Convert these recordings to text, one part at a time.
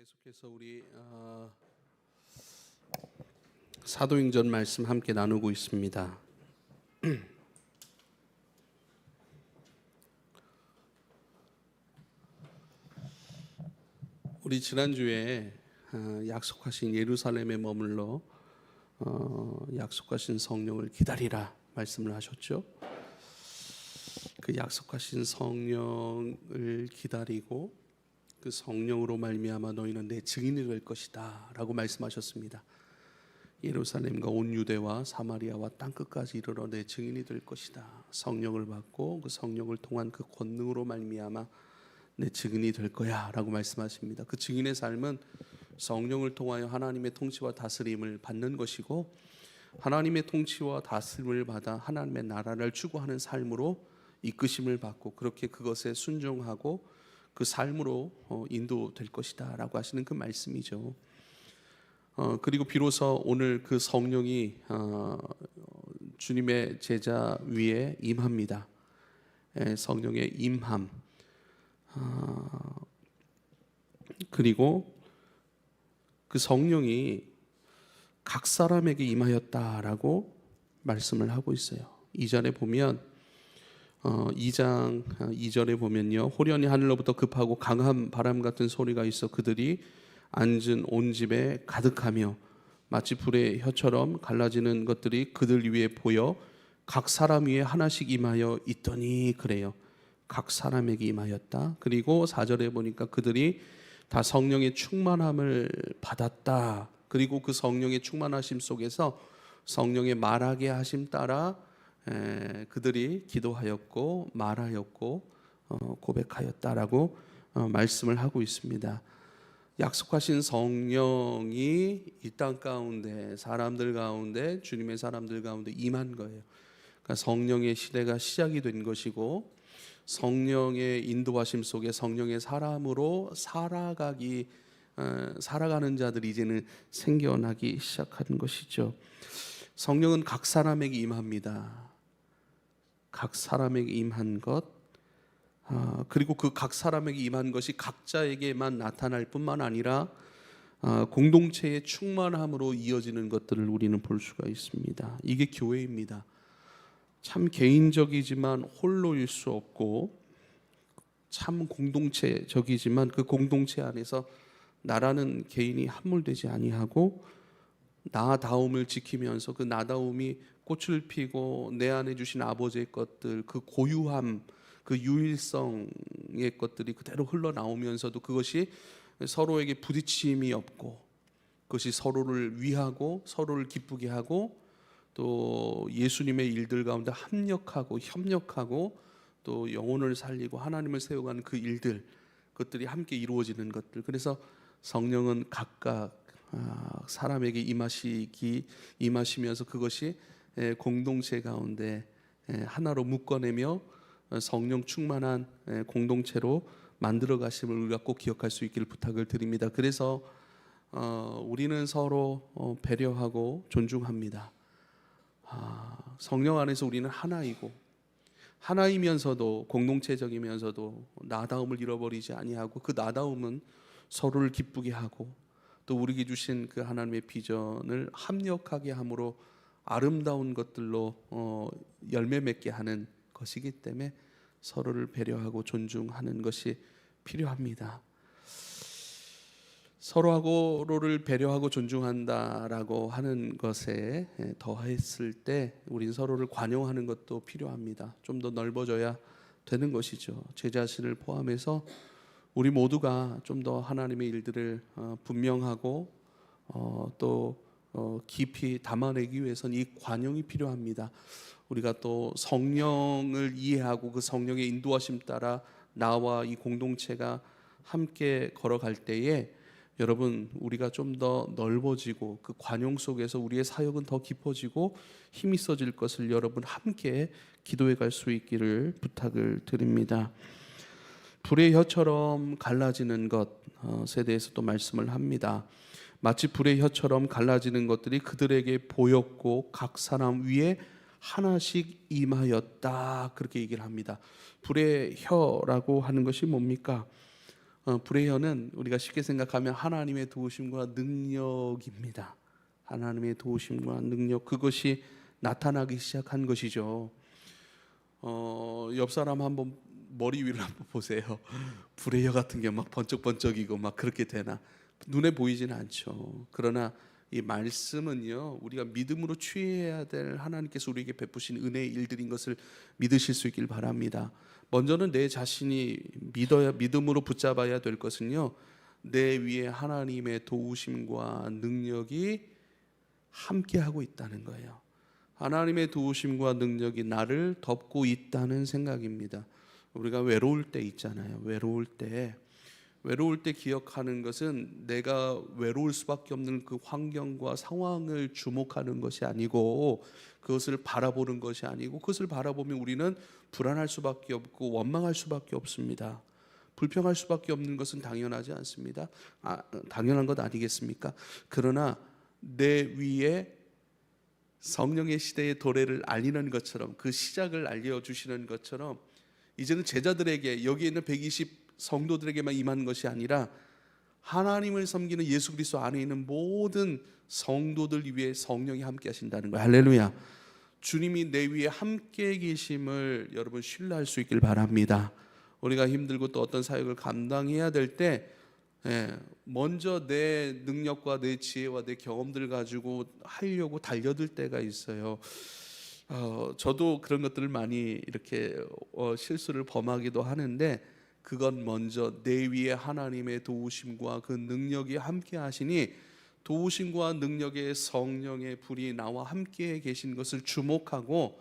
계속해서 우리 사도행전 말씀 함께 나누고 있습니다. 우리 지난주에 약속하신 예루살렘에 머물러 약속하신 성령을 기다리라 말씀을 하셨죠. 그 약속하신 성령을 기다리고 그 성령으로 말미암아 너희는 내 증인이 될 것이다 라고 말씀하셨습니다. 예루살렘과 온 유대와 사마리아와 땅끝까지 이르러 내 증인이 될 것이다. 성령을 받고 그 성령을 통한 그 권능으로 말미암아 내 증인이 될 거야 라고 말씀하십니다. 그 증인의 삶은 성령을 통하여 하나님의 통치와 다스림을 받는 것이고, 하나님의 통치와 다스림을 받아 하나님의 나라를 추구하는 삶으로 이끄심을 받고, 그렇게 그것에 순종하고 그 삶으로 인도될 것이다 라고 하시는 그 말씀이죠. 그리고 비로소 오늘 그 성령이 주님의 제자 위에 임합니다. 성령의 임함. 그리고 그 성령이 각 사람에게 임하였다라고 말씀을 하고 있어요. 2절에 보면 2장 2절에 보면요, 호련히 하늘로부터 급하고 강한 바람 같은 소리가 있어 그들이 앉은 온 집에 가득하며 마치 불의 혀처럼 갈라지는 것들이 그들 위에 보여 각 사람 위에 하나씩 임하여 있더니, 그래요. 각 사람에게 임하였다. 그리고 4절에 보니까 그들이 다 성령의 충만함을 받았다. 그리고 그 성령의 충만하심 속에서 성령의 말하게 하심 따라 그들이 기도하였고 말하였고 고백하였다라고 말씀을 하고 있습니다. 약속하신 성령이 이 땅 가운데, 사람들 가운데, 주님의 사람들 가운데 임한 거예요. 그러니까 성령의 시대가 시작이 된 것이고, 성령의 인도하심 속에 성령의 사람으로 살아가는 자들이 이제는 생겨나기 시작하는 것이죠. 성령은 각 사람에게 임합니다. 각 사람에게 임한 것, 그리고 그 각 사람에게 임한 것이 각자에게만 나타날 뿐만 아니라 공동체의 충만함으로 이어지는 것들을 우리는 볼 수가 있습니다. 이게 교회입니다. 참 개인적이지만 홀로일 수 없고, 참 공동체적이지만 그 공동체 안에서 나라는 개인이 함몰되지 아니하고 나다움을 지키면서 그 나다움이 꽃을 피고 내 안에 주신 아버지의 것들, 그 고유함, 그 유일성의 것들이 그대로 흘러나오면서도 그것이 서로에게 부딪힘이 없고, 그것이 서로를 위하고 서로를 기쁘게 하고, 또 예수님의 일들 가운데 합력하고 협력하고 또 영혼을 살리고 하나님을 세워가는 그 일들, 그것들이 함께 이루어지는 것들. 그래서 성령은 각각 사람에게 임하시면서 그것이 공동체 가운데 하나로 묶어내며 성령 충만한 공동체로 만들어 가심을 우리가 꼭 기억할 수 있기를 부탁을 드립니다. 그래서 우리는 서로 배려하고 존중합니다. 성령 안에서 우리는 하나이고, 하나이면서도 공동체적이면서도 나다움을 잃어버리지 아니하고, 그 나다움은 서로를 기쁘게 하고 또 우리에게 주신 그 하나님의 비전을 합력하게 함으로 아름다운 것들로 열매 맺게 하는 것이기 때문에 서로를 배려하고 존중하는 것이 필요합니다. 서로를 배려하고 존중한다라고 하는 것에 더했을 때 우린 서로를 관용하는 것도 필요합니다. 좀 더 넓어져야 되는 것이죠. 제 자신을 포함해서 우리 모두가 좀 더 하나님의 일들을 분명하고 또 깊이 담아내기 위해서는 이 관용이 필요합니다. 우리가 또 성령을 이해하고 그 성령의 인도하심 따라 나와 이 공동체가 함께 걸어갈 때에, 여러분, 우리가 좀 더 넓어지고 그 관용 속에서 우리의 사역은 더 깊어지고 힘이 있어질 것을 여러분 함께 기도해 갈 수 있기를 부탁을 드립니다. 불의 혀처럼 갈라지는 것에 대해서 또 말씀을 합니다. 마치 불의 혀처럼 갈라지는 것들이 그들에게 보였고 각 사람 위에 하나씩 임하였다, 그렇게 얘기를 합니다. 불의 혀라고 하는 것이 뭡니까? 불의혀는 우리가 쉽게 생각하면 하나님의 도우심과 능력입니다. 하나님의 도우심과 능력, 그것이 나타나기 시작한 것이죠. 옆 사람 한번 머리 위를 한번 보세요. 불의혀 같은 게 막 번쩍번쩍이고 막 그렇게 되나? 눈에 보이지는 않죠. 그러나 이 말씀은요, 우리가 믿음으로 취해야 될 하나님께서 우리에게 베푸신 은혜의 일들인 것을 믿으실 수 있길 바랍니다. 먼저는 내 자신이 믿음으로 붙잡아야 될 것은요, 내 위에 하나님의 도우심과 능력이 함께하고 있다는 거예요. 하나님의 도우심과 능력이 나를 덮고 있다는 생각입니다. 우리가 외로울 때 있잖아요. 외로울 때 기억하는 것은 내가 외로울 수밖에 없는 그 환경과 상황을 주목하는 것이 아니고, 그것을 바라보는 것이 아니고, 그것을 바라보면 우리는 불안할 수밖에 없고 원망할 수밖에 없습니다. 불평할 수밖에 없는 것은 당연하지 않습니다. 당연한 것 아니겠습니까? 그러나 내 위에 성령의 시대의 도래를 알리는 것처럼, 그 시작을 알려주시는 것처럼, 이제는 제자들에게, 여기 있는 120 성도들에게만 임한 것이 아니라 하나님을 섬기는 예수 그리스도 안에 있는 모든 성도들 위해 성령이 함께 하신다는 거예요. 할렐루야. 주님이 내 위에 함께 계심을 여러분 신뢰할 수 있길 바랍니다. 우리가 힘들고 또 어떤 사역을 감당해야 될 때 먼저 내 능력과 내 지혜와 내 경험들 가지고 하려고 달려들 때가 있어요. 저도 그런 것들을 많이 이렇게 실수를 범하기도 하는데, 그건 먼저 내 위에 하나님의 도우심과 그 능력이 함께 하시니, 도우심과 능력의 성령의 불이 나와 함께 계신 것을 주목하고,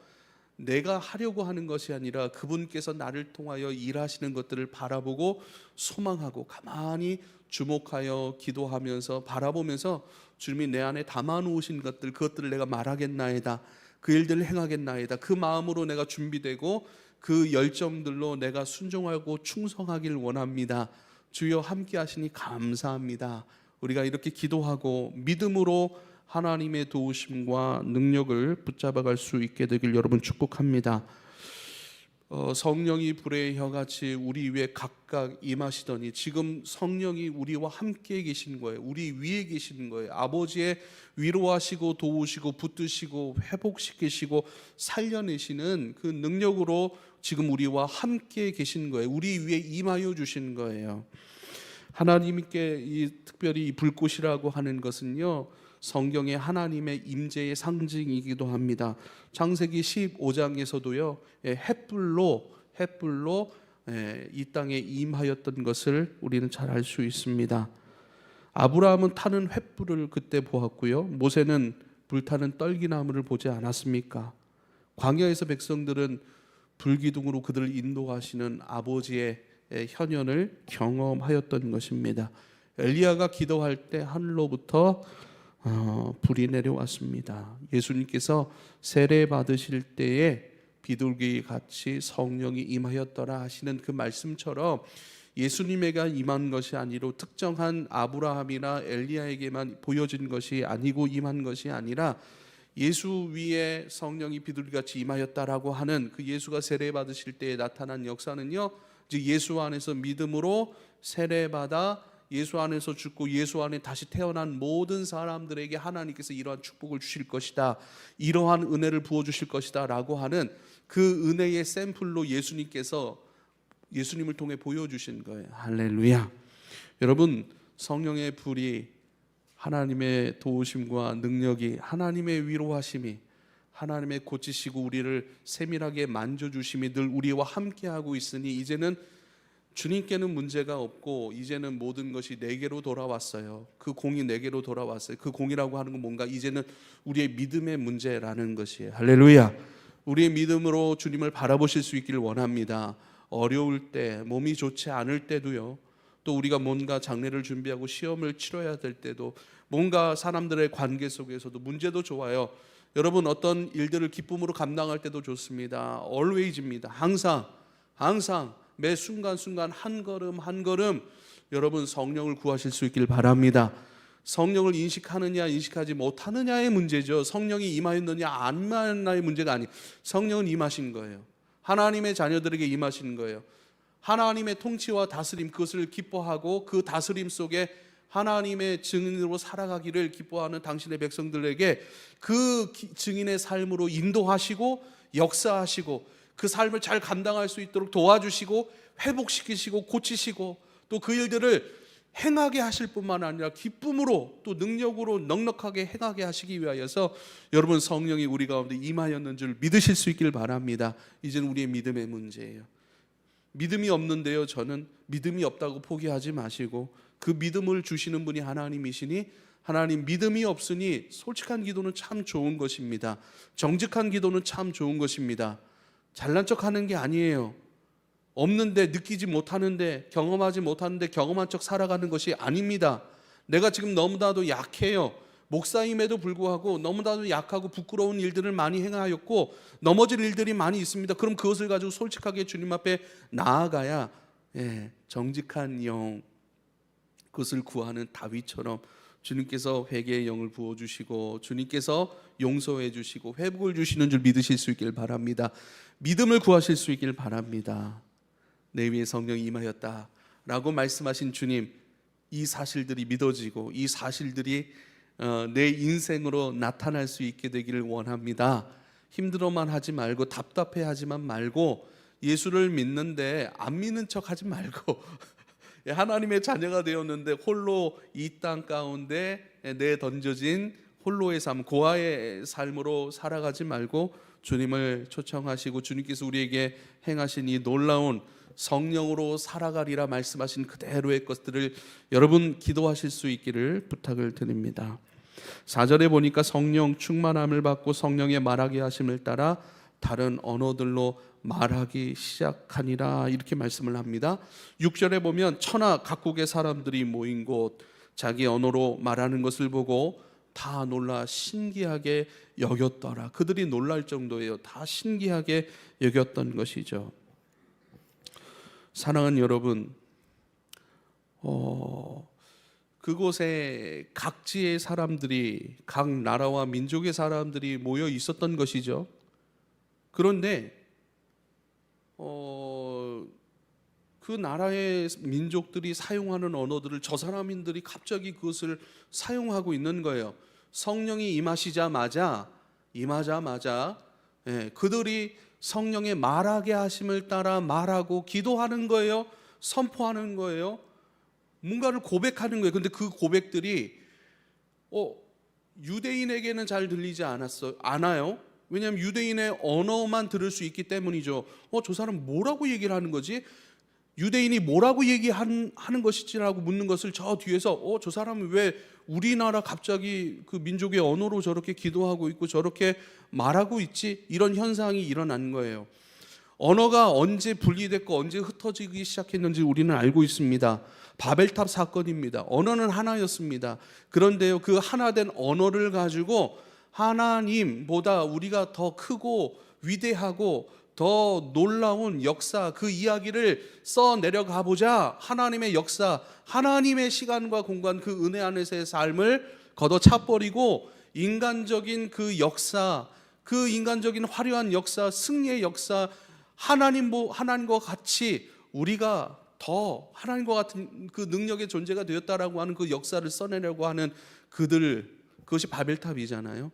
내가 하려고 하는 것이 아니라 그분께서 나를 통하여 일하시는 것들을 바라보고 소망하고 가만히 주목하여 기도하면서 바라보면서, 주님이 내 안에 담아놓으신 것들, 그것들을 내가 말하겠나이다, 그 일들을 행하겠나이다, 그 마음으로 내가 준비되고 그 열정들로 내가 순종하고 충성하길 원합니다. 주여 함께 하시니 감사합니다. 우리가 이렇게 기도하고 믿음으로 하나님의 도우심과 능력을 붙잡아갈 수 있게 되길 여러분 축복합니다. 성령이 불의 혀같이 우리 위에 각각 임하시더니, 지금 성령이 우리와 함께 계신 거예요. 우리 위에 계시는 거예요. 아버지의 위로하시고 도우시고 붙드시고 회복시키시고 살려내시는 그 능력으로 지금 우리와 함께 계신 거예요. 우리 위에 임하여 주신 거예요. 하나님께 특별히 이 불꽃이라고 하는 것은요, 성경의 하나님의 임재의 상징이기도 합니다. 창세기 15장에서도요, 햇불로 이 땅에 임하였던 것을 우리는 잘 알 수 있습니다. 아브라함은 타는 횃불을 그때 보았고요, 모세는 불타는 떨기나무를 보지 않았습니까? 광야에서 백성들은 불기둥으로 그들을 인도하시는 아버지의 현현을 경험하였던 것입니다. 엘리야가 기도할 때 하늘로부터 불이 내려왔습니다. 예수님께서 세례 받으실 때에 비둘기 같이 성령이 임하였더라 하시는 그 말씀처럼, 예수님에게 임한 것이 아니로 특정한 아브라함이나 엘리야에게만 보여진 것이 아니고 임한 것이 아니라, 예수 위에 성령이 비둘기같이 임하였다라고 하는 그 예수가 세례 받으실 때에 나타난 역사는요, 즉 예수 안에서 믿음으로 세례받아 예수 안에서 죽고 예수 안에 다시 태어난 모든 사람들에게 하나님께서 이러한 축복을 주실 것이다, 이러한 은혜를 부어주실 것이다 라고 하는 그 은혜의 샘플로 예수님께서 예수님을 통해 보여주신 거예요. 할렐루야. 여러분, 성령의 불이, 하나님의 도우심과 능력이, 하나님의 위로하심이, 하나님의 고치시고 우리를 세밀하게 만져주심이 늘 우리와 함께하고 있으니, 이제는 주님께는 문제가 없고 이제는 모든 것이 내게로 돌아왔어요. 그 공이 내게로 돌아왔어요. 그 공이라고 하는 건 뭔가, 이제는 우리의 믿음의 문제라는 것이에요. 할렐루야. 우리의 믿음으로 주님을 바라보실 수 있기를 원합니다. 어려울 때, 몸이 좋지 않을 때도요, 또 우리가 뭔가 장례를 준비하고 시험을 치러야 될 때도, 뭔가 사람들의 관계 속에서도 문제도 좋아요. 여러분, 어떤 일들을 기쁨으로 감당할 때도 좋습니다. always입니다. 항상 매 순간순간 한 걸음 한 걸음 여러분 성령을 구하실 수 있길 바랍니다. 성령을 인식하느냐 인식하지 못하느냐의 문제죠. 성령이 임하였느냐 안 임하였느냐의 문제가 아니에요. 성령은 임하신 거예요. 하나님의 자녀들에게 임하시는 거예요. 하나님의 통치와 다스림, 그것을 기뻐하고 그 다스림 속에 하나님의 증인으로 살아가기를 기뻐하는 당신의 백성들에게 그 증인의 삶으로 인도하시고 역사하시고 그 삶을 잘 감당할 수 있도록 도와주시고 회복시키시고 고치시고 또 그 일들을 행하게 하실 뿐만 아니라 기쁨으로 또 능력으로 넉넉하게 행하게 하시기 위하여서 여러분 성령이 우리 가운데 임하였는 줄 믿으실 수 있길 바랍니다. 이제는 우리의 믿음의 문제예요. 믿음이 없는데요, 저는 믿음이 없다고 포기하지 마시고 그 믿음을 주시는 분이 하나님이시니 하나님 믿음이 없으니 솔직한 기도는 참 좋은 것입니다. 정직한 기도는 참 좋은 것입니다. 잘난 척하는 게 아니에요. 없는데 느끼지 못하는데 경험하지 못하는데 경험한 척 살아가는 것이 아닙니다. 내가 지금 너무나도 약해요. 목사임에도 불구하고 너무나도 약하고 부끄러운 일들을 많이 행하였고 넘어질 일들이 많이 있습니다. 그럼 그것을 가지고 솔직하게 주님 앞에 나아가야 정직한 영, 그것을 구하는 다윗처럼 주님께서 회개의 영을 부어주시고 주님께서 용서해 주시고 회복을 주시는 줄 믿으실 수 있길 바랍니다. 믿음을 구하실 수 있길 바랍니다. 내 위에 성령이 임하였다 라고 말씀하신 주님, 이 사실들이 믿어지고 이 사실들이 내 인생으로 나타날 수 있게 되기를 원합니다. 힘들어만 하지 말고 답답해하지만 말고 예수를 믿는데 안 믿는 척하지 말고 하나님의 자녀가 되었는데 홀로 이 땅 가운데 내던져진 홀로의 삶, 고아의 삶으로 살아가지 말고 주님을 초청하시고 주님께서 우리에게 행하신 이 놀라운 성령으로 살아가리라 말씀하신 그대로의 것들을 여러분 기도하실 수 있기를 부탁을 드립니다. 4절에 보니까 성령 충만함을 받고 성령의 말하게 하심을 따라 다른 언어들로 말하기 시작하니라 이렇게 말씀을 합니다. 6절에 보면 천하 각국의 사람들이 모인 곳 자기 언어로 말하는 것을 보고 다 놀라 신기하게 여겼더라. 그들이 놀랄 정도예요. 다 신기하게 여겼던 것이죠. 사랑하는 여러분, 그곳에 각지의 사람들이 각 나라와 민족의 사람들이 모여 있었던 것이죠. 그런데 그 나라의 민족들이 사용하는 언어들을 저 사람들이 갑자기 그것을 사용하고 있는 거예요. 성령이 임하자마자 그들이 성령의 말하게 하심을 따라 말하고 기도하는 거예요. 선포하는 거예요. 뭔가를 고백하는 거예요. 근데 그 고백들이 유대인에게는 잘 들리지 않아요. 왜냐하면 유대인의 언어만 들을 수 있기 때문이죠. 저 사람 뭐라고 얘기를 하는 거지? 유대인이 뭐라고 얘기하는 것이지라고 묻는 것을 저 뒤에서 저 사람은 왜 우리나라 갑자기 그 민족의 언어로 저렇게 기도하고 있고 저렇게 말하고 있지? 이런 현상이 일어난 거예요. 언어가 언제 분리됐고 언제 흩어지기 시작했는지 우리는 알고 있습니다. 바벨탑 사건입니다. 언어는 하나였습니다. 그런데요, 그 하나된 언어를 가지고 하나님보다 우리가 더 크고 위대하고 더 놀라운 역사, 그 이야기를 써내려가 보자. 하나님의 역사, 하나님의 시간과 공간, 그 은혜 안에서의 삶을 걷어차버리고 인간적인 그 역사, 그 인간적인 화려한 역사, 승리의 역사, 하나님과 같이 우리가 더 하나님과 같은 그 능력의 존재가 되었다라고 하는 그 역사를 써내려고 하는 그것이 바벨탑이잖아요.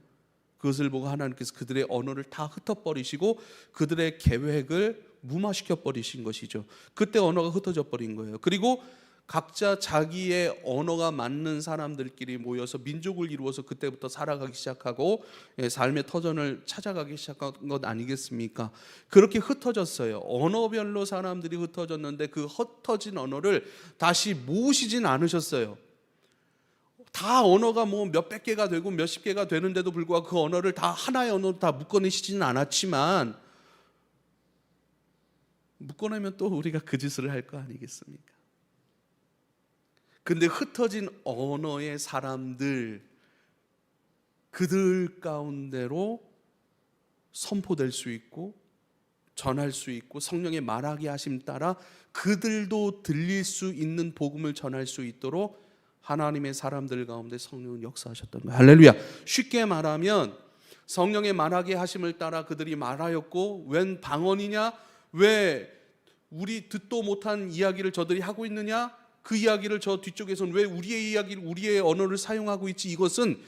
그것을 보고 하나님께서 그들의 언어를 다 흩어버리시고 그들의 계획을 무마시켜 버리신 것이죠. 그때 언어가 흩어져 버린 거예요. 그리고 각자 자기의 언어가 맞는 사람들끼리 모여서 민족을 이루어서 그때부터 살아가기 시작하고 삶의 터전을 찾아가기 시작한 것 아니겠습니까? 그렇게 흩어졌어요. 언어별로 사람들이 흩어졌는데 그 흩어진 언어를 다시 모으시진 않으셨어요. 다 언어가 뭐 몇백 개가 되고 몇십 개가 되는데도 불구하고 그 언어를 다 하나의 언어로 다 묶어내시지는 않았지만 묶어내면 또 우리가 그 짓을 할 거 아니겠습니까? 근데 흩어진 언어의 사람들, 그들 가운데로 선포될 수 있고 전할 수 있고 성령의 말하게 하심 따라 그들도 들릴 수 있는 복음을 전할 수 있도록 하나님의 사람들 가운데 성령은 역사하셨던 거예요. 할렐루야. 쉽게 말하면 성령의 말하게 하심을 따라 그들이 말하였고 웬 방언이냐? 왜 우리 듣도 못한 이야기를 저들이 하고 있느냐? 그 이야기를 저 뒤쪽에서는 왜 우리의 이야기를, 우리의 언어를 사용하고 있지? 이것은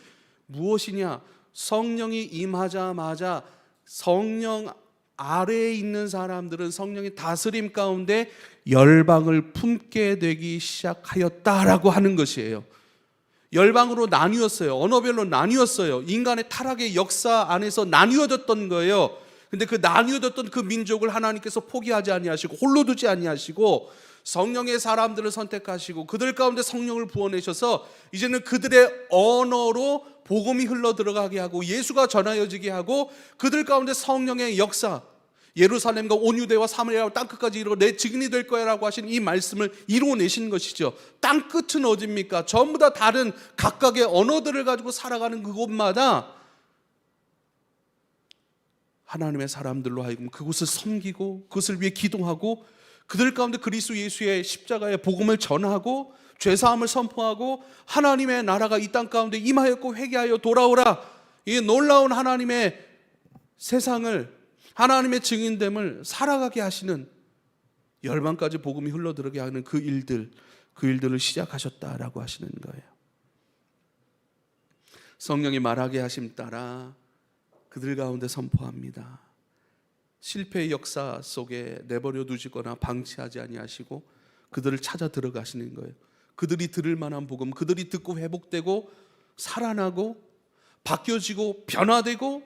무엇이냐? 성령이 임하자마자 성령 아래에 있는 사람들은 성령의 다스림 가운데 열방을 품게 되기 시작하였다라고 하는 것이에요. 열방으로 나뉘었어요. 언어별로 나뉘었어요. 인간의 타락의 역사 안에서 나뉘어졌던 거예요. 근데 그 나뉘어졌던 그 민족을 하나님께서 포기하지 아니하시고 홀로 두지 아니하시고 성령의 사람들을 선택하시고 그들 가운데 성령을 부어내셔서 이제는 그들의 언어로 복음이 흘러 들어가게 하고 예수가 전하여지게 하고 그들 가운데 성령의 역사, 예루살렘과 온 유대와 사마리아와 땅끝까지 이르러 내 증인이 될 거야라고 하신 이 말씀을 이루어내신 것이죠. 땅끝은 어디입니까? 전부 다 다른 각각의 언어들을 가지고 살아가는 그곳마다 하나님의 사람들로 하여금 그곳을 섬기고 그것을 위해 기도하고 그들 가운데 그리스도 예수의 십자가의 복음을 전하고 죄사함을 선포하고 하나님의 나라가 이 땅 가운데 임하였고 회개하여 돌아오라, 이 놀라운 하나님의 세상을, 하나님의 증인됨을 살아가게 하시는, 열방까지 복음이 흘러들어게 하는 그 일들을 시작하셨다라고 하시는 거예요. 성령이 말하게 하심 따라 그들 가운데 선포합니다. 실패의 역사 속에 내버려 두시거나 방치하지 아니하시고 그들을 찾아 들어가시는 거예요. 그들이 들을 만한 복음, 그들이 듣고 회복되고 살아나고 바뀌어지고 변화되고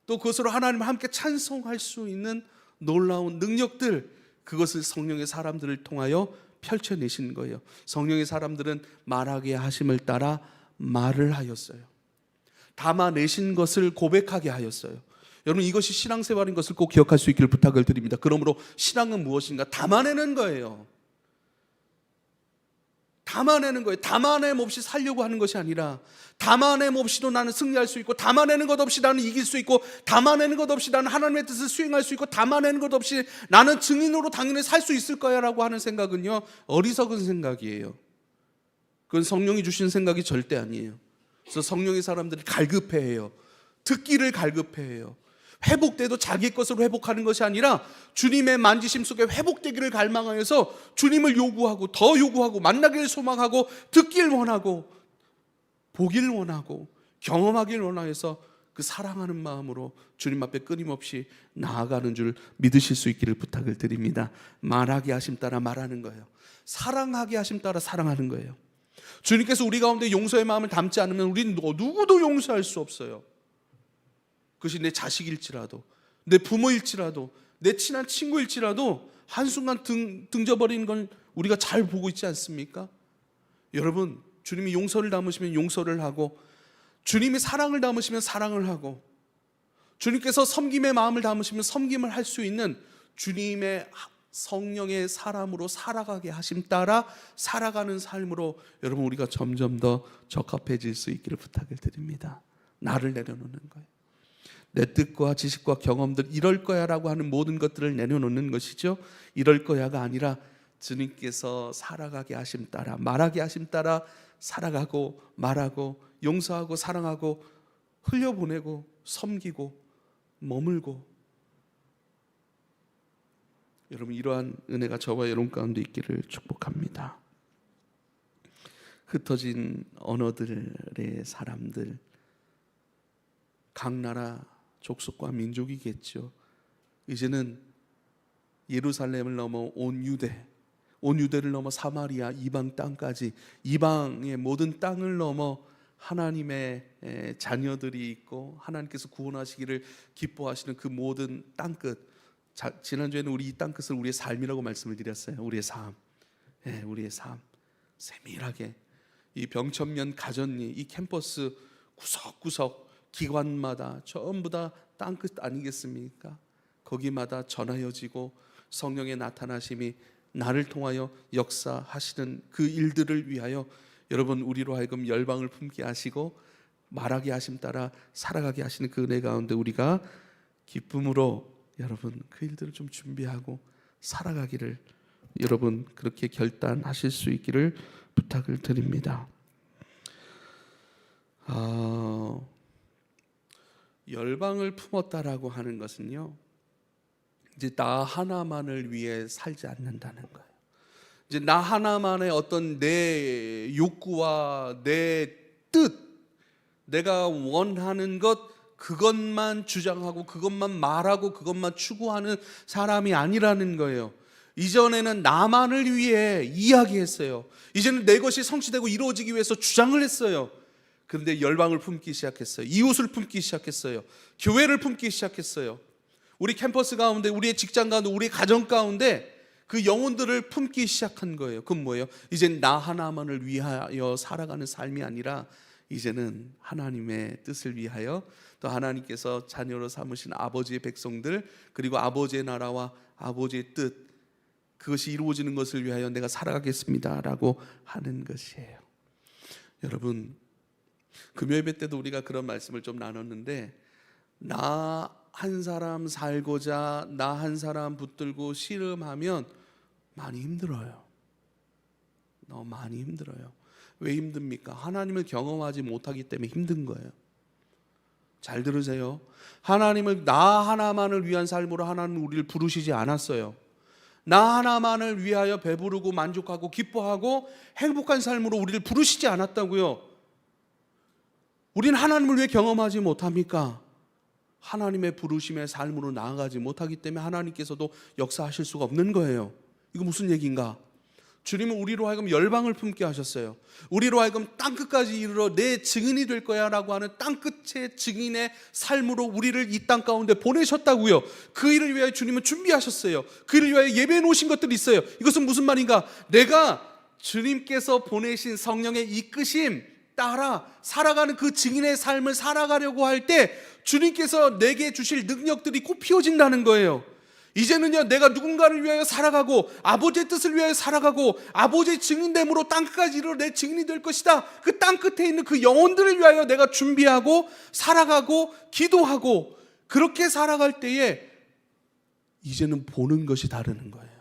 또 그것으로 하나님과 함께 찬송할 수 있는 놀라운 능력들, 그것을 성령의 사람들을 통하여 펼쳐내신 거예요. 성령의 사람들은 말하게 하심을 따라 말을 하였어요. 담아내신 것을 고백하게 하였어요. 여러분, 이것이 신앙생활인 것을 꼭 기억할 수 있기를 부탁을 드립니다. 그러므로 신앙은 무엇인가? 담아내는 거예요. 담아내는 거예요. 담아냄 없이 살려고 하는 것이 아니라, 담아냄 없이도 나는 승리할 수 있고, 담아내는 것 없이 나는 이길 수 있고, 담아내는 것 없이 나는 하나님의 뜻을 수행할 수 있고, 담아내는 것 없이 나는 증인으로 당연히 살 수 있을 거야 라고 하는 생각은요, 어리석은 생각이에요. 그건 성령이 주신 생각이 절대 아니에요. 그래서 성령의 사람들이 갈급해해요. 듣기를 갈급해해요. 회복돼도 자기 것으로 회복하는 것이 아니라 주님의 만지심 속에 회복되기를 갈망하여서 주님을 요구하고 더 요구하고 만나기를 소망하고 듣길 원하고 보길 원하고 경험하길 원하여서 그 사랑하는 마음으로 주님 앞에 끊임없이 나아가는 줄 믿으실 수 있기를 부탁을 드립니다. 말하게 하심 따라 말하는 거예요. 사랑하게 하심 따라 사랑하는 거예요. 주님께서 우리 가운데 용서의 마음을 담지 않으면 우리는 누구도 용서할 수 없어요. 그것이 내 자식일지라도, 내 부모일지라도, 내 친한 친구일지라도 한순간 등져버리는 걸 우리가 잘 보고 있지 않습니까? 여러분, 주님이 용서를 담으시면 용서를 하고, 주님이 사랑을 담으시면 사랑을 하고, 주님께서 섬김의 마음을 담으시면 섬김을 할 수 있는 주님의 성령의 사람으로 살아가게 하심 따라 살아가는 삶으로 여러분, 우리가 점점 더 적합해질 수 있기를 부탁을 드립니다. 나를 내려놓는 거예요. 내 뜻과 지식과 경험들, 이럴 거야 라고 하는 모든 것들을 내려놓는 것이죠. 이럴 거야가 아니라 주님께서 살아가게 하심 따라, 말하게 하심 따라 살아가고 말하고 용서하고 사랑하고 흘려보내고 섬기고 머물고, 여러분, 이러한 은혜가 저와 여러분 가운데 있기를 축복합니다. 흩어진 언어들의 사람들, 각 나라 족속과 민족이겠죠. 이제는 예루살렘을 넘어 온 유대를 넘어 사마리아 이방 땅까지, 이방의 모든 땅을 넘어 하나님의 자녀들이 있고 하나님께서 구원하시기를 기뻐하시는 그 모든 땅끝. 지난주에는 우리 이 땅끝을 우리의 삶이라고 말씀을 드렸어요. 우리의 삶, 우리의 삶. 세밀하게 이 병천면 가전리, 이 캠퍼스 구석구석 기관마다 전부 다 땅끝 아니겠습니까? 거기마다 전하여지고 성령의 나타나심이 나를 통하여 역사하시는 그 일들을 위하여 여러분, 우리로 하여금 열방을 품게 하시고 말하게 하심 따라 살아가게 하시는 그 은혜 가운데 우리가 기쁨으로 여러분 그 일들을 좀 준비하고 살아가기를 여러분 그렇게 결단하실 수 있기를 부탁을 드립니다. 열방을 품었다라고 하는 것은요, 이제 나 하나만을 위해 살지 않는다는 거예요. 이제 나 하나만의 어떤 내 욕구와 내 뜻, 내가 원하는 것, 그것만 주장하고 그것만 말하고 그것만 추구하는 사람이 아니라는 거예요. 이전에는 나만을 위해 이야기했어요. 이제는 내 것이 성취되고 이루어지기 위해서 주장을 했어요. 그런데 열방을 품기 시작했어요. 이웃을 품기 시작했어요. 교회를 품기 시작했어요. 우리 캠퍼스 가운데, 우리의 직장 가운데, 우리의 가정 가운데 그 영혼들을 품기 시작한 거예요. 그건 뭐예요? 이제는 나 하나만을 위하여 살아가는 삶이 아니라 이제는 하나님의 뜻을 위하여, 또 하나님께서 자녀로 삼으신 아버지의 백성들, 그리고 아버지의 나라와 아버지의 뜻, 그것이 이루어지는 것을 위하여 내가 살아가겠습니다 라고 하는 것이에요. 여러분, 금요예배 때도 우리가 그런 말씀을 좀 나눴는데, 나 한 사람 살고자 나 한 사람 붙들고 씨름하면 많이 힘들어요. 너무 많이 힘들어요. 왜 힘듭니까? 하나님을 경험하지 못하기 때문에 힘든 거예요. 잘 들으세요. 하나님을 나 하나만을 위한 삶으로 하나님은 우리를 부르시지 않았어요. 나 하나만을 위하여 배부르고 만족하고 기뻐하고 행복한 삶으로 우리를 부르시지 않았다고요. 우리는 하나님을 왜 경험하지 못합니까? 하나님의 부르심의 삶으로 나아가지 못하기 때문에 하나님께서도 역사하실 수가 없는 거예요. 이거 무슨 얘기인가? 주님은 우리로 하여금 열방을 품게 하셨어요. 우리로 하여금 땅끝까지 이르러 내 증인이 될 거야 라고 하는 땅끝의 증인의 삶으로 우리를 이 땅 가운데 보내셨다고요. 그 일을 위하여 주님은 준비하셨어요. 그 일을 위하여 예배해 놓으신 것들이 있어요. 이것은 무슨 말인가? 내가 주님께서 보내신 성령의 이끄심 따라 살아가는 그 증인의 삶을 살아가려고 할 때 주님께서 내게 주실 능력들이 꼭 피워진다는 거예요. 이제는요, 내가 누군가를 위하여 살아가고 아버지의 뜻을 위하여 살아가고 아버지의 증인됨으로 땅끝까지 이르러 내 증인이 될 것이다. 그 땅끝에 있는 그 영혼들을 위하여 내가 준비하고 살아가고 기도하고 그렇게 살아갈 때에 이제는 보는 것이 다르는 거예요.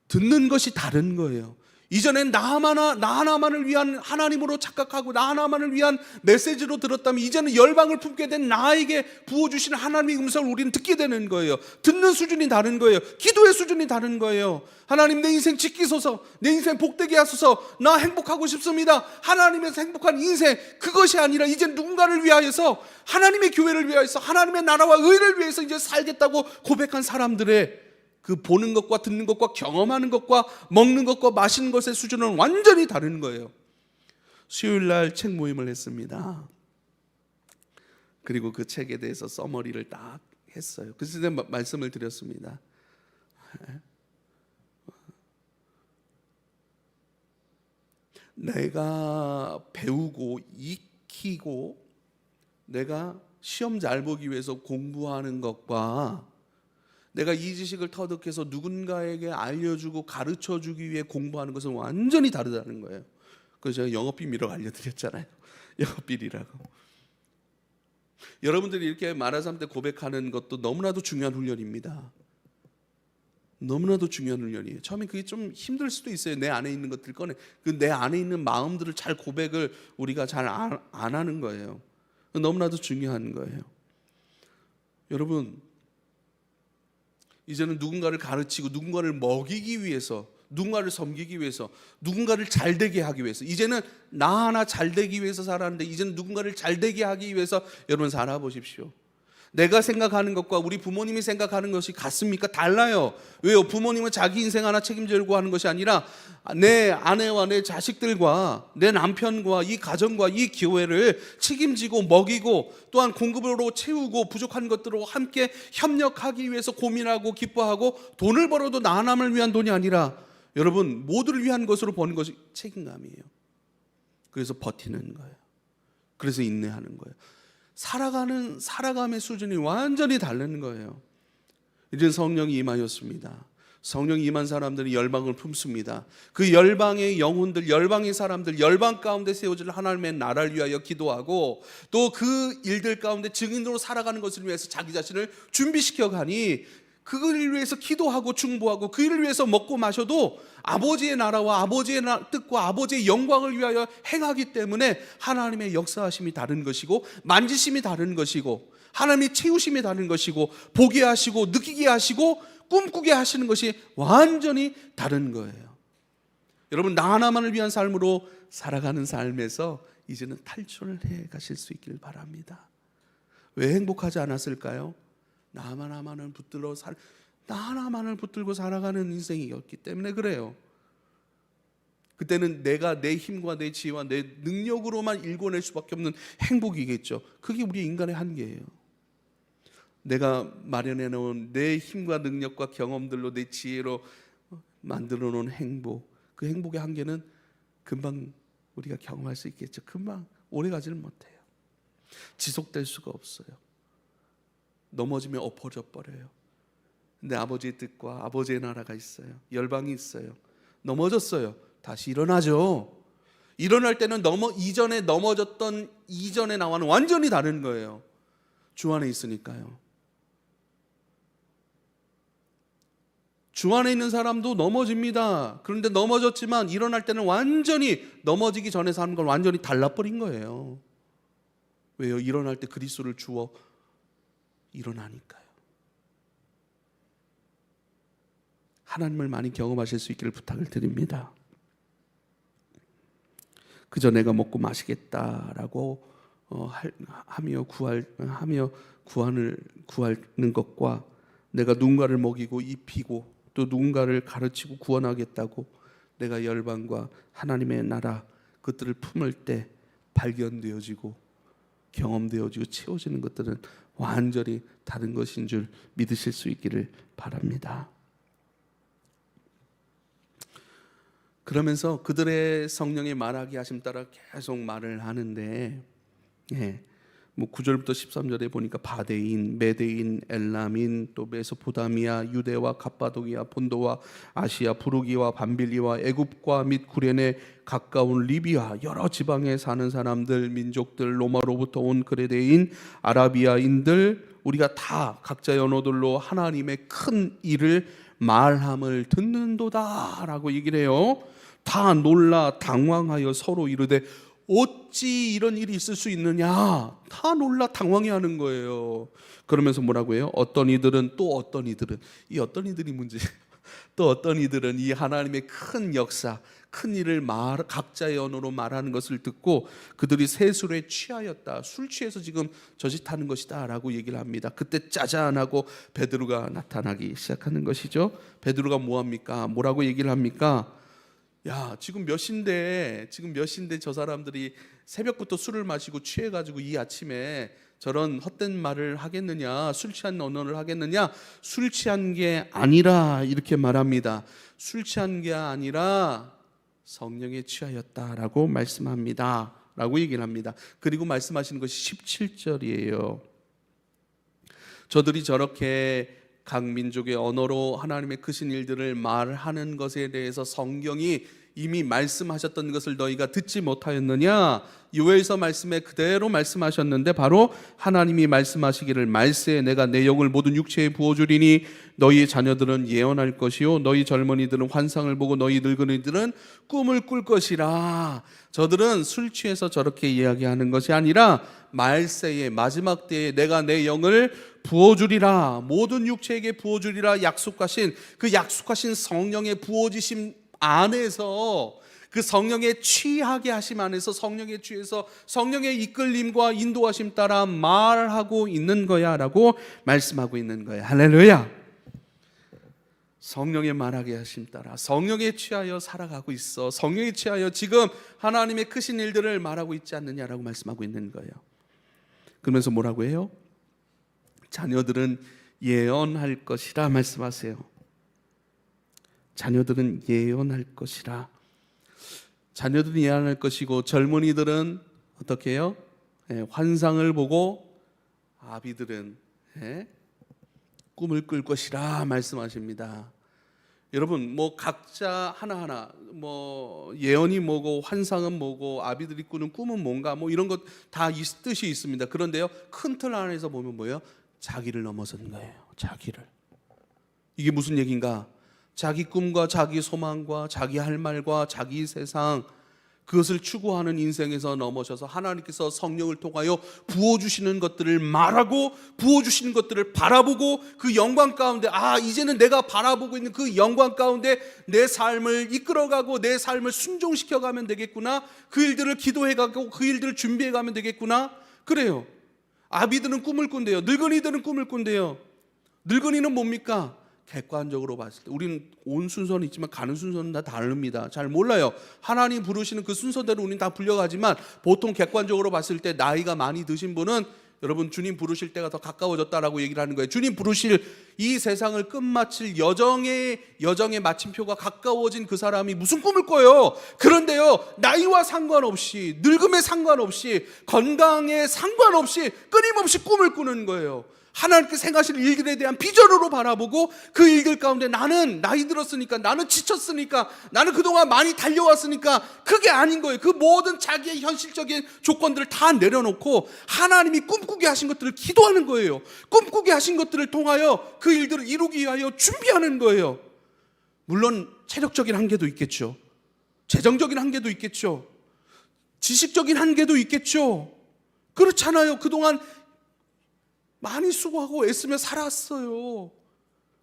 듣는 것이 다른 거예요. 이전엔 나 하나만을 위한 하나님으로 착각하고 나 하나만을 위한 메시지로 들었다면 이제는 열방을 품게 된 나에게 부어주시는 하나님의 음성을 우리는 듣게 되는 거예요. 듣는 수준이 다른 거예요. 기도의 수준이 다른 거예요. 하나님, 내 인생 지키소서, 내 인생 복되게 하소서, 나 행복하고 싶습니다. 하나님에서 행복한 인생, 그것이 아니라 이제 누군가를 위하여서, 하나님의 교회를 위하여서, 하나님의 나라와 의를 위해서 이제 살겠다고 고백한 사람들의 그 보는 것과 듣는 것과 경험하는 것과 먹는 것과 마시는 것의 수준은 완전히 다른 거예요. 수요일 날 책 모임을 했습니다. 그리고 그 책에 대해서 서머리를 딱 했어요. 그래서 제가 말씀을 드렸습니다. 내가 배우고 익히고 내가 시험 잘 보기 위해서 공부하는 것과 내가 이 지식을 터득해서 누군가에게 알려주고 가르쳐주기 위해 공부하는 것은 완전히 다르다는 거예요. 그래서 제가 영어 비밀을 알려드렸잖아요. 영어 비밀이라고. 여러분들이 이렇게 말하자면 때 고백하는 것도 너무나도 중요한 훈련입니다. 너무나도 중요한 훈련이에요. 처음에 그게 좀 힘들 수도 있어요. 내 안에 있는 것들 꺼내, 그 내 안에 있는 마음들을 잘 고백을 우리가 잘 안 하는 거예요. 너무나도 중요한 거예요. 여러분, 이제는 누군가를 가르치고 누군가를 먹이기 위해서, 누군가를 섬기기 위해서, 누군가를 잘되게 하기 위해서, 이제는 나 하나 잘되기 위해서 살았는데 이제는 누군가를 잘되게 하기 위해서 여러분 살아보십시오. 내가 생각하는 것과 우리 부모님이 생각하는 것이 같습니까? 달라요. 왜요? 부모님은 자기 인생 하나 책임지려고 하는 것이 아니라 내 아내와 내 자식들과 내 남편과 이 가정과 이 교회를 책임지고 먹이고 또한 공급으로 채우고 부족한 것들로 함께 협력하기 위해서 고민하고 기뻐하고, 돈을 벌어도 나 하나를 위한 돈이 아니라 여러분 모두를 위한 것으로 버는 것이 책임감이에요. 그래서 버티는 거예요. 그래서 인내하는 거예요. 살아감의 수준이 완전히 다른 거예요. 이제 성령이 임하였습니다. 성령이 임한 사람들이 열방을 품습니다. 그 열방의 영혼들, 열방의 사람들, 열방 가운데 세워질 하나님의 나라를 위하여 기도하고 또 그 일들 가운데 증인으로 살아가는 것을 위해서 자기 자신을 준비시켜 가니 그걸 위해서 기도하고 중보하고 그 일을 위해서 먹고 마셔도 아버지의 나라와 아버지의 뜻과 아버지의 영광을 위하여 행하기 때문에 하나님의 역사하심이 다른 것이고 만지심이 다른 것이고 하나님의 채우심이 다른 것이고 보게 하시고 느끼게 하시고 꿈꾸게 하시는 것이 완전히 다른 거예요. 여러분, 나 하나만을 위한 삶으로 살아가는 삶에서 이제는 탈출을 해 가실 수 있길 바랍니다. 왜 행복하지 않았을까요? 나 하나만을 붙들고 살아가는 인생이었기 때문에 그래요. 그때는 내가 내 힘과 내 지혜와 내 능력으로만 일궈낼 수밖에 없는 행복이겠죠. 그게 우리 인간의 한계예요. 내가 마련해 놓은 내 힘과 능력과 경험들로 내 지혜로 만들어 놓은 행복, 그 행복의 한계는 금방 우리가 경험할 수 있겠죠. 금방 오래 가지는 못해요. 지속될 수가 없어요. 넘어지면 엎어져 버려요. 근데 아버지의 뜻과 아버지의 나라가 있어요. 열방이 있어요. 넘어졌어요. 다시 일어나죠. 일어날 때는 이전에 넘어졌던 이전의 나와는 완전히 다른 거예요. 주 안에 있으니까요. 주 안에 있는 사람도 넘어집니다. 그런데 넘어졌지만 일어날 때는 완전히 넘어지기 전에 사는 걸 완전히 달라버린 거예요. 왜요? 일어날 때 그리스도를 주어 일어나니까요. 하나님을 많이 경험하실 수 있기를 부탁을 드립니다. 그저 내가 먹고 마시겠다라고 하며 구하는 것과 내가 누군가를 먹이고 입히고 또 누군가를 가르치고 구원하겠다고 내가 열방과 하나님의 나라 그것들을 품을 때 발견되어지고 경험되어지고 채워지는 것들은 완전히 다른 것인 줄 믿으실 수 있기를 바랍니다. 그러면서 그들의 성령의 말하게 하심 따라 계속 말을 하는데, 뭐 9절부터 13절에 보니까 바데인, 메데인, 엘람인, 또 메소포다미아, 유대와 갑바도기아, 본도와 아시아, 부르기와 밤빌리와 애굽과 및 구롄에 가까운 리비아, 여러 지방에 사는 사람들, 민족들, 로마로부터 온 그레데인, 아라비아인들, 우리가 다 각자의 언어들로 하나님의 큰 일을 말함을 듣는도다라고 얘기를 해요. 다 놀라 당황하여 서로 이르되 어찌 이런 일이 있을 수 있느냐. 다 놀라 당황해하는 거예요. 그러면서 뭐라고 해요? 어떤 이들은 또 어떤 이들은, 이 어떤 이들이 문제예요. 또 어떤 이들은 이 하나님의 큰 역사, 큰 일을 각자의 언어로 말하는 것을 듣고 그들이 세술에 취하였다. 술 취해서 지금 저짓하는 것이다 라고 얘기를 합니다. 그때 짜잔하고 베드로가 나타나기 시작하는 것이죠. 베드로가 뭐합니까? 뭐라고 얘기를 합니까? 야, 지금 몇 시인데 저 사람들이 새벽부터 술을 마시고 취해가지고 이 아침에 저런 헛된 말을 하겠느냐, 술 취한 언어를 하겠느냐? 술 취한 게 아니라 이렇게 말합니다. 술 취한 게 아니라 성령에 취하였다라고 말씀합니다 라고 얘기를 합니다. 그리고 말씀하시는 것이 17절이에요 저들이 저렇게 각 민족의 언어로 하나님의 크신 일들을 말하는 것에 대해서 성경이 이미 말씀하셨던 것을 너희가 듣지 못하였느냐? 요엘서 말씀에 그대로 말씀하셨는데 바로 하나님이 말씀하시기를 말세에 내가 내 영을 모든 육체에 부어주리니 너희 자녀들은 예언할 것이요 너희 젊은이들은 환상을 보고 너희 늙은이들은 꿈을 꿀 것이라. 저들은 술 취해서 저렇게 이야기하는 것이 아니라 말세에 마지막 때에 내가 내 영을 부어주리라, 모든 육체에게 부어주리라 약속하신 그 약속하신 성령의 부어지심 안에서, 그 성령의 취하게 하심 안에서 성령에 취해서 성령의 이끌림과 인도하심 따라 말하고 있는 거야 라고 말씀하고 있는 거야. 할렐루야. 성령의 말하게 하심 따라 성령에 취하여 살아가고 있어. 성령에 취하여 지금 하나님의 크신 일들을 말하고 있지 않느냐라고 말씀하고 있는 거예요. 그러면서 뭐라고 해요? 자녀들은 예언할 것이라 말씀하세요. 자녀들은 예언할 것이라. 자녀들은 예언할 것이고 젊은이들은 어떻게 해요? 환상을 보고 아비들은 꿈을 꿀 것이라 말씀하십니다. 여러분, 뭐 각자 하나하나 뭐 예언이 뭐고 환상은 뭐고 아비들이 꾸는 꿈은 뭔가 뭐 이런 것 다 뜻이 있습니다. 그런데요, 큰 틀 안에서 보면 뭐예요? 자기를 넘어선 거예요. 자기를. 이게 무슨 얘기인가? 자기 꿈과 자기 소망과 자기 할 말과 자기 세상, 그것을 추구하는 인생에서 넘어져서 하나님께서 성령을 통하여 부어주시는 것들을 말하고 부어주시는 것들을 바라보고 그 영광 가운데, 이제는 내가 바라보고 있는 그 영광 가운데 내 삶을 이끌어가고 내 삶을 순종시켜가면 되겠구나, 그 일들을 기도해가고 그 일들을 준비해가면 되겠구나. 그래요. 아비들은 꿈을 꾼대요. 늙은이들은 꿈을 꾼대요. 늙은이는 뭡니까? 객관적으로 봤을 때 우리는 온 순서는 있지만 가는 순서는 다 다릅니다. 잘 몰라요. 하나님 부르시는 그 순서대로 우리는 다 불려가지만 보통 객관적으로 봤을 때 나이가 많이 드신 분은 여러분 주님 부르실 때가 더 가까워졌다라고 얘기를 하는 거예요. 주님 부르실 이 세상을 끝마칠 여정의 마침표가 가까워진 그 사람이 무슨 꿈을 꿔요? 그런데요, 나이와 상관없이, 늙음에 상관없이, 건강에 상관없이 끊임없이 꿈을 꾸는 거예요. 하나님께서 행하실 일들에 대한 비전으로 바라보고 그 일들 가운데 나는 나이 들었으니까, 나는 지쳤으니까, 나는 그동안 많이 달려왔으니까, 그게 아닌 거예요. 그 모든 자기의 현실적인 조건들을 다 내려놓고 하나님이 꿈꾸게 하신 것들을 기도하는 거예요. 꿈꾸게 하신 것들을 통하여 그 일들을 이루기 위하여 준비하는 거예요. 물론 체력적인 한계도 있겠죠. 재정적인 한계도 있겠죠. 지식적인 한계도 있겠죠. 그렇잖아요. 그동안 많이 수고하고 애쓰며 살았어요.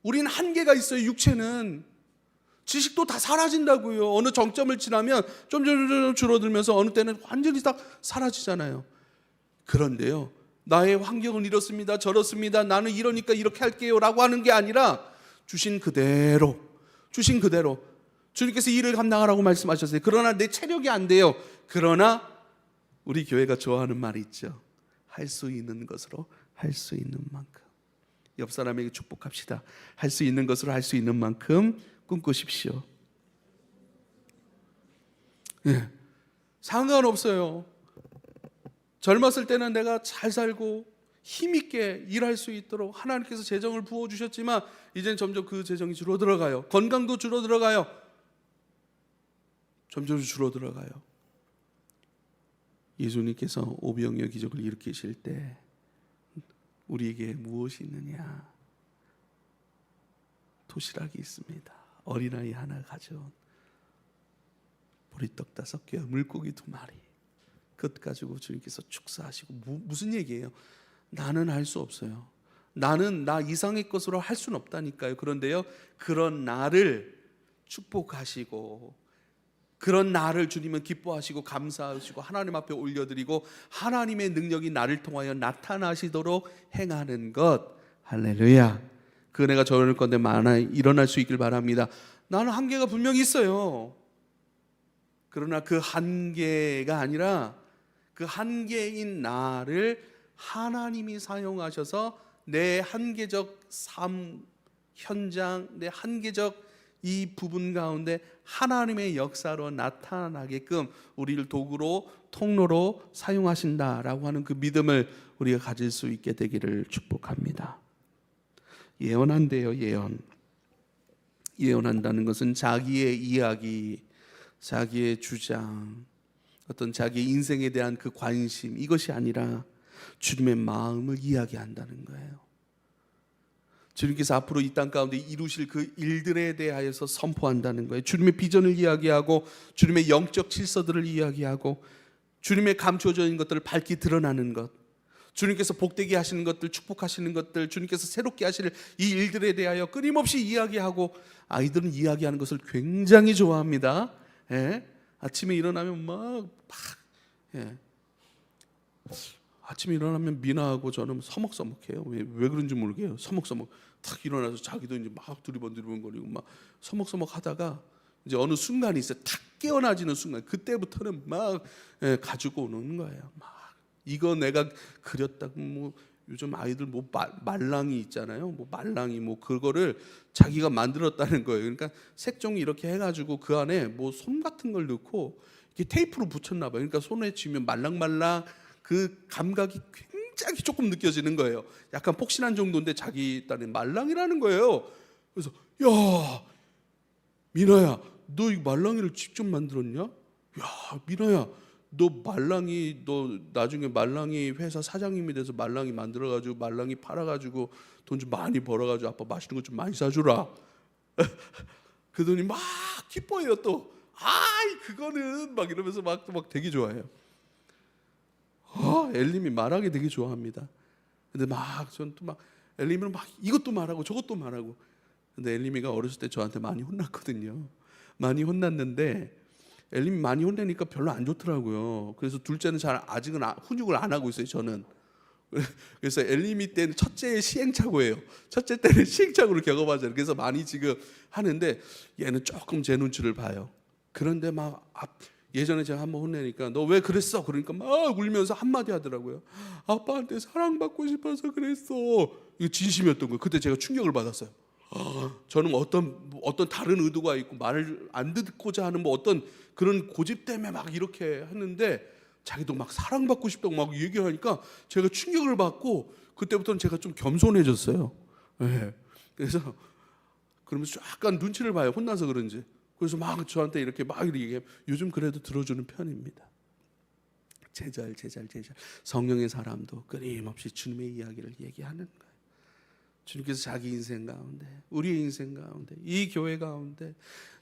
우리는 한계가 있어요. 육체는. 지식도 다 사라진다고요. 어느 정점을 지나면 좀 줄어들면서 어느 때는 완전히 다 사라지잖아요. 그런데요, 나의 환경은 이렇습니다, 저렇습니다, 나는 이러니까 이렇게 할게요 라고 하는 게 아니라 주신 그대로 주님께서 일을 감당하라고 말씀하셨어요. 그러나 내 체력이 안 돼요. 그러나 우리 교회가 좋아하는 말이 있죠. 할 수 있는 것으로 할 수 있는 만큼. 옆 사람에게 축복합시다. 할 수 있는 것으로 할 수 있는 만큼 꿈꾸십시오. 상관없어요. 젊었을 때는 내가 잘 살고 힘있게 일할 수 있도록 하나님께서 재정을 부어주셨지만 이제는 점점 그 재정이 줄어들어가요. 건강도 줄어들어가요. 점점 줄어들어가요. 예수님께서 오병이어 기적을 일으키실 때 우리에게 무엇이 있느냐? 도시락이 있습니다. 어린아이 하나 가져온 보리떡 5개, 물고기 2마리. 그것 가지고 주님께서 축사하시고, 무슨 얘기예요? 나는 할 수 없어요. 나는 나 이상의 것으로 할 수는 없다니까요. 그런데요, 그런 나를 축복하시고, 그런 나를 주님은 기뻐하시고 감사하시고 하나님 앞에 올려드리고 하나님의 능력이 나를 통하여 나타나시도록 행하는 것. 할렐루야. 그 은혜가 저럴 건데 많이 일어날 수 있길 바랍니다. 나는 한계가 분명히 있어요. 그러나 그 한계가 아니라 그 한계인 나를 하나님이 사용하셔서 내 한계적 삶 현장, 내 한계적 이 부분 가운데 하나님의 역사로 나타나게끔 우리를 도구로, 통로로 사용하신다라고 하는 그 믿음을 우리가 가질 수 있게 되기를 축복합니다. 예언한대요. 예언한다는 것은 자기의 이야기, 자기의 주장, 어떤 자기의 인생에 대한 그 관심, 이것이 아니라 주님의 마음을 이야기한다는 거예요. 주님께서 앞으로 이 땅 가운데 이루실 그 일들에 대하여서 선포한다는 거예요. 주님의 비전을 이야기하고 주님의 영적 질서들을 이야기하고 주님의 감추어져 있는 것들을 밝히 드러나는 것, 주님께서 복되게 하시는 것들, 축복하시는 것들, 주님께서 새롭게 하실 이 일들에 대하여 끊임없이 이야기하고, 아이들은 이야기하는 것을 굉장히 좋아합니다. 아침에 일어나면 아침에 일어나면 미나하고 저는 서먹서먹해요. 왜 그런지 모르게요. 서먹서먹 탁 일어나서 자기도 이제 막 두리번거리고 막 서먹서먹 하다가 이제 어느 순간이 있어요. 탁 깨어나지는 순간, 그때부터는 막 가지고 오는 거예요. 막 이거 내가 그렸다고, 뭐 요즘 아이들 뭐 말랑이 있잖아요. 뭐 말랑이 뭐 그거를 자기가 만들었다는 거예요. 그러니까 색종이 이렇게 해가지고 그 안에 뭐 솜 같은 걸 넣고 이렇게 테이프로 붙였나 봐요. 그러니까 손에 쥐면 말랑말랑 그 감각이 굉장히 조금 느껴지는 거예요. 약간 폭신한 정도인데 자기 딴에 말랑이라는 거예요. 그래서 야, 미나야, 너 이 말랑이를 직접 만들었냐? 야, 미나야, 너 말랑이, 너 나중에 말랑이 회사 사장님이 돼서 말랑이 만들어가지고 말랑이 팔아가지고 돈 좀 많이 벌어가지고 아빠 맛있는 거 좀 많이 사주라. 그러더니 막 기뻐해요. 또 아이 그거는 막 이러면서 막 되게 좋아해요. 엘림이 말하기 되게 좋아합니다. 근데 막 전 또 막 엘림이는 막 이것도 말하고 저것도 말하고. 근데 엘림이가 어렸을 때 저한테 많이 혼났거든요. 많이 혼났는데 엘림이 많이 혼내니까 별로 안 좋더라고요. 그래서 둘째는 아직은 훈육을 안 하고 있어요. 저는. 그래서 엘림이 때는 첫째의 시행착오예요. 첫째 때는 시행착오를 겪어봤잖아요. 그래서 많이 지금 하는데 얘는 조금 제 눈치를 봐요. 그런데 막 예전에 제가 한번 혼내니까 너 왜 그랬어? 그러니까 막 울면서 한마디 하더라고요. 아빠한테 사랑받고 싶어서 그랬어. 이거 진심이었던 거예요. 그때 제가 충격을 받았어요. 저는 어떤 다른 의도가 있고 말을 안 듣고자 하는 뭐 어떤 그런 고집 때문에 막 이렇게 했는데 자기도 막 사랑받고 싶다고 막 얘기하니까 제가 충격을 받고 그때부터는 제가 좀 겸손해졌어요. 네. 그래서 그러면서 약간 눈치를 봐요. 혼나서 그런지. 그래서 막 저한테 이렇게 막 얘기해요. 요즘 그래도 들어주는 편입니다. 제잘. 성령의 사람도 끊임없이 주님의 이야기를 얘기하는 거예요. 주님께서 자기 인생 가운데, 우리의 인생 가운데, 이 교회 가운데,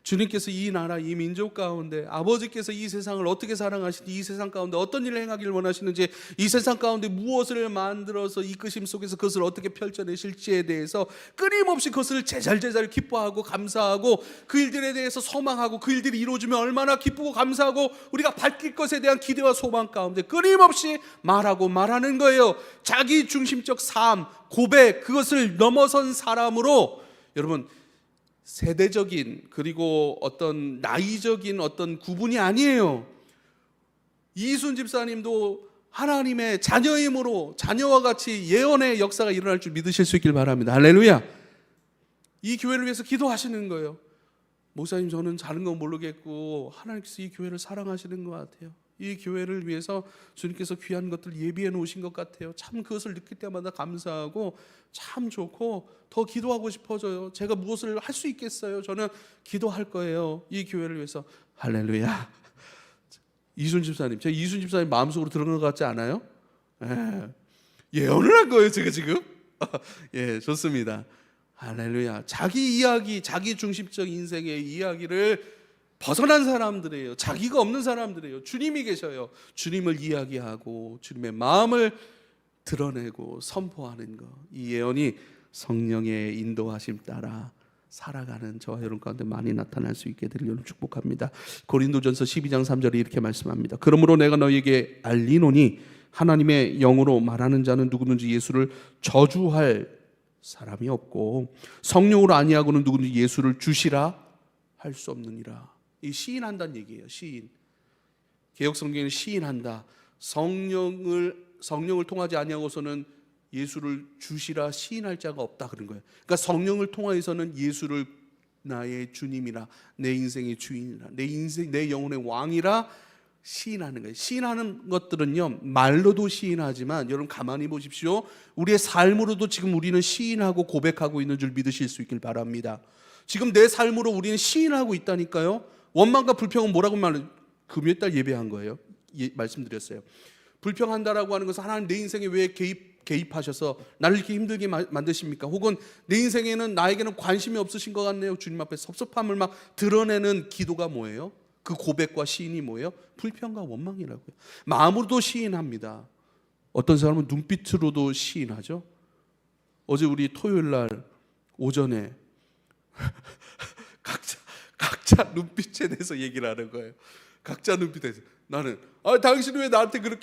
주님께서 이 나라, 이 민족 가운데, 아버지께서 이 세상을 어떻게 사랑하시는지, 이 세상 가운데 어떤 일을 행하기를 원하시는지, 이 세상 가운데 무엇을 만들어서 이끄심 속에서 그것을 어떻게 펼쳐내실지에 대해서 끊임없이 그것을 제잘 기뻐하고 감사하고 그 일들에 대해서 소망하고 그 일들이 이루어지면 얼마나 기쁘고 감사하고 우리가 바뀔 것에 대한 기대와 소망 가운데 끊임없이 말하는 거예요. 자기 중심적 삶, 고백, 그것을 넘어선 사람으로 여러분 세대적인 그리고 어떤 나이적인 어떤 구분이 아니에요. 이순 집사님도 하나님의 자녀임으로 자녀와 같이 예언의 역사가 일어날 줄 믿으실 수 있길 바랍니다. 할렐루야. 이 교회를 위해서 기도하시는 거예요. 목사님 저는 다른 건 모르겠고 하나님께서 이 교회를 사랑하시는 것 같아요. 이 교회를 위해서 주님께서 귀한 것들 예비해 놓으신 것 같아요. 참 그것을 느낄 때마다 감사하고 참 좋고 더 기도하고 싶어져요. 제가 무엇을 할 수 있겠어요? 저는 기도할 거예요. 이 교회를 위해서. 할렐루야. 이순 집사님, 제가 이순 집사님 마음속으로 들어간 것 같지 않아요? 예언을 한 거예요, 제가 지금. 예, 좋습니다. 할렐루야. 자기 이야기, 자기 중심적 인생의 이야기를 벗어난 사람들이에요. 자기가 없는 사람들이에요. 주님이 계셔요. 주님을 이야기하고 주님의 마음을 드러내고 선포하는 것. 이 예언이 성령의 인도하심 따라 살아가는 저와 여러분 가운데 많이 나타날 수 있게 되길 여러분 축복합니다. 고린도전서 12장 3절에 이렇게 말씀합니다. 그러므로 내가 너희에게 알리노니 하나님의 영으로 말하는 자는 누구든지 예수를 저주할 사람이 없고 성령으로 아니하고는 누구든지 예수를 주시라 할 수 없느니라. 이 시인한다는 얘기예요. 시인. 개역성경에는 시인한다. 성령을 통하지 아니하고서는 예수를 주시라 시인할 자가 없다 그런 거예요. 그러니까 성령을 통하여서는 예수를 나의 주님이라, 내 인생의 주인이라, 내 영혼의 왕이라 시인하는 거예요. 시인하는 것들은요 말로도 시인하지만 여러분 가만히 보십시오. 우리의 삶으로도 지금 우리는 시인하고 고백하고 있는 줄 믿으실 수 있길 바랍니다. 지금 내 삶으로 우리는 시인하고 있다니까요. 원망과 불평은 뭐라고 말해요? 금요일날 예배한 거예요. 말씀드렸어요. 불평한다라고 하는 것은 하나님 내 인생에 왜 개입하셔서 나를 이렇게 힘들게 만드십니까? 혹은 내 인생에는 나에게는 관심이 없으신 것 같네요. 주님 앞에 섭섭함을 막 드러내는 기도가 뭐예요? 그 고백과 시인이 뭐예요? 불평과 원망이라고요. 마음으로도 시인합니다. 어떤 사람은 눈빛으로도 시인하죠. 어제 우리 토요일날 오전에 각자 눈빛에 대해서 얘기를 하는 거예요. 각자 눈빛에 대해서. 나는 당신은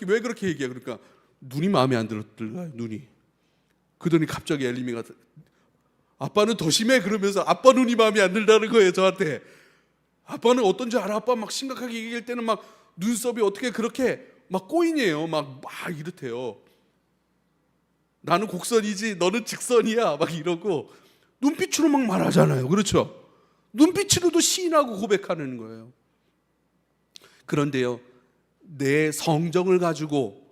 왜 그렇게 얘기해? 그러니까 눈이 마음에 안 들어요. 눈이. 그러더니 갑자기 엘리미가 아빠는 더 심해 그러면서 아빠 눈이 마음에 안 들다는 거예요. 저한테. 아빠는 어떤지 알아? 아빠 막 심각하게 얘기할 때는 막 눈썹이 어떻게 그렇게 막 꼬이네요. 막 이렇대요. 나는 곡선이지 너는 직선이야. 막 이러고 눈빛으로 막 말하잖아요. 그렇죠? 눈빛으로도 시인하고 고백하는 거예요. 그런데요, 내 성정을 가지고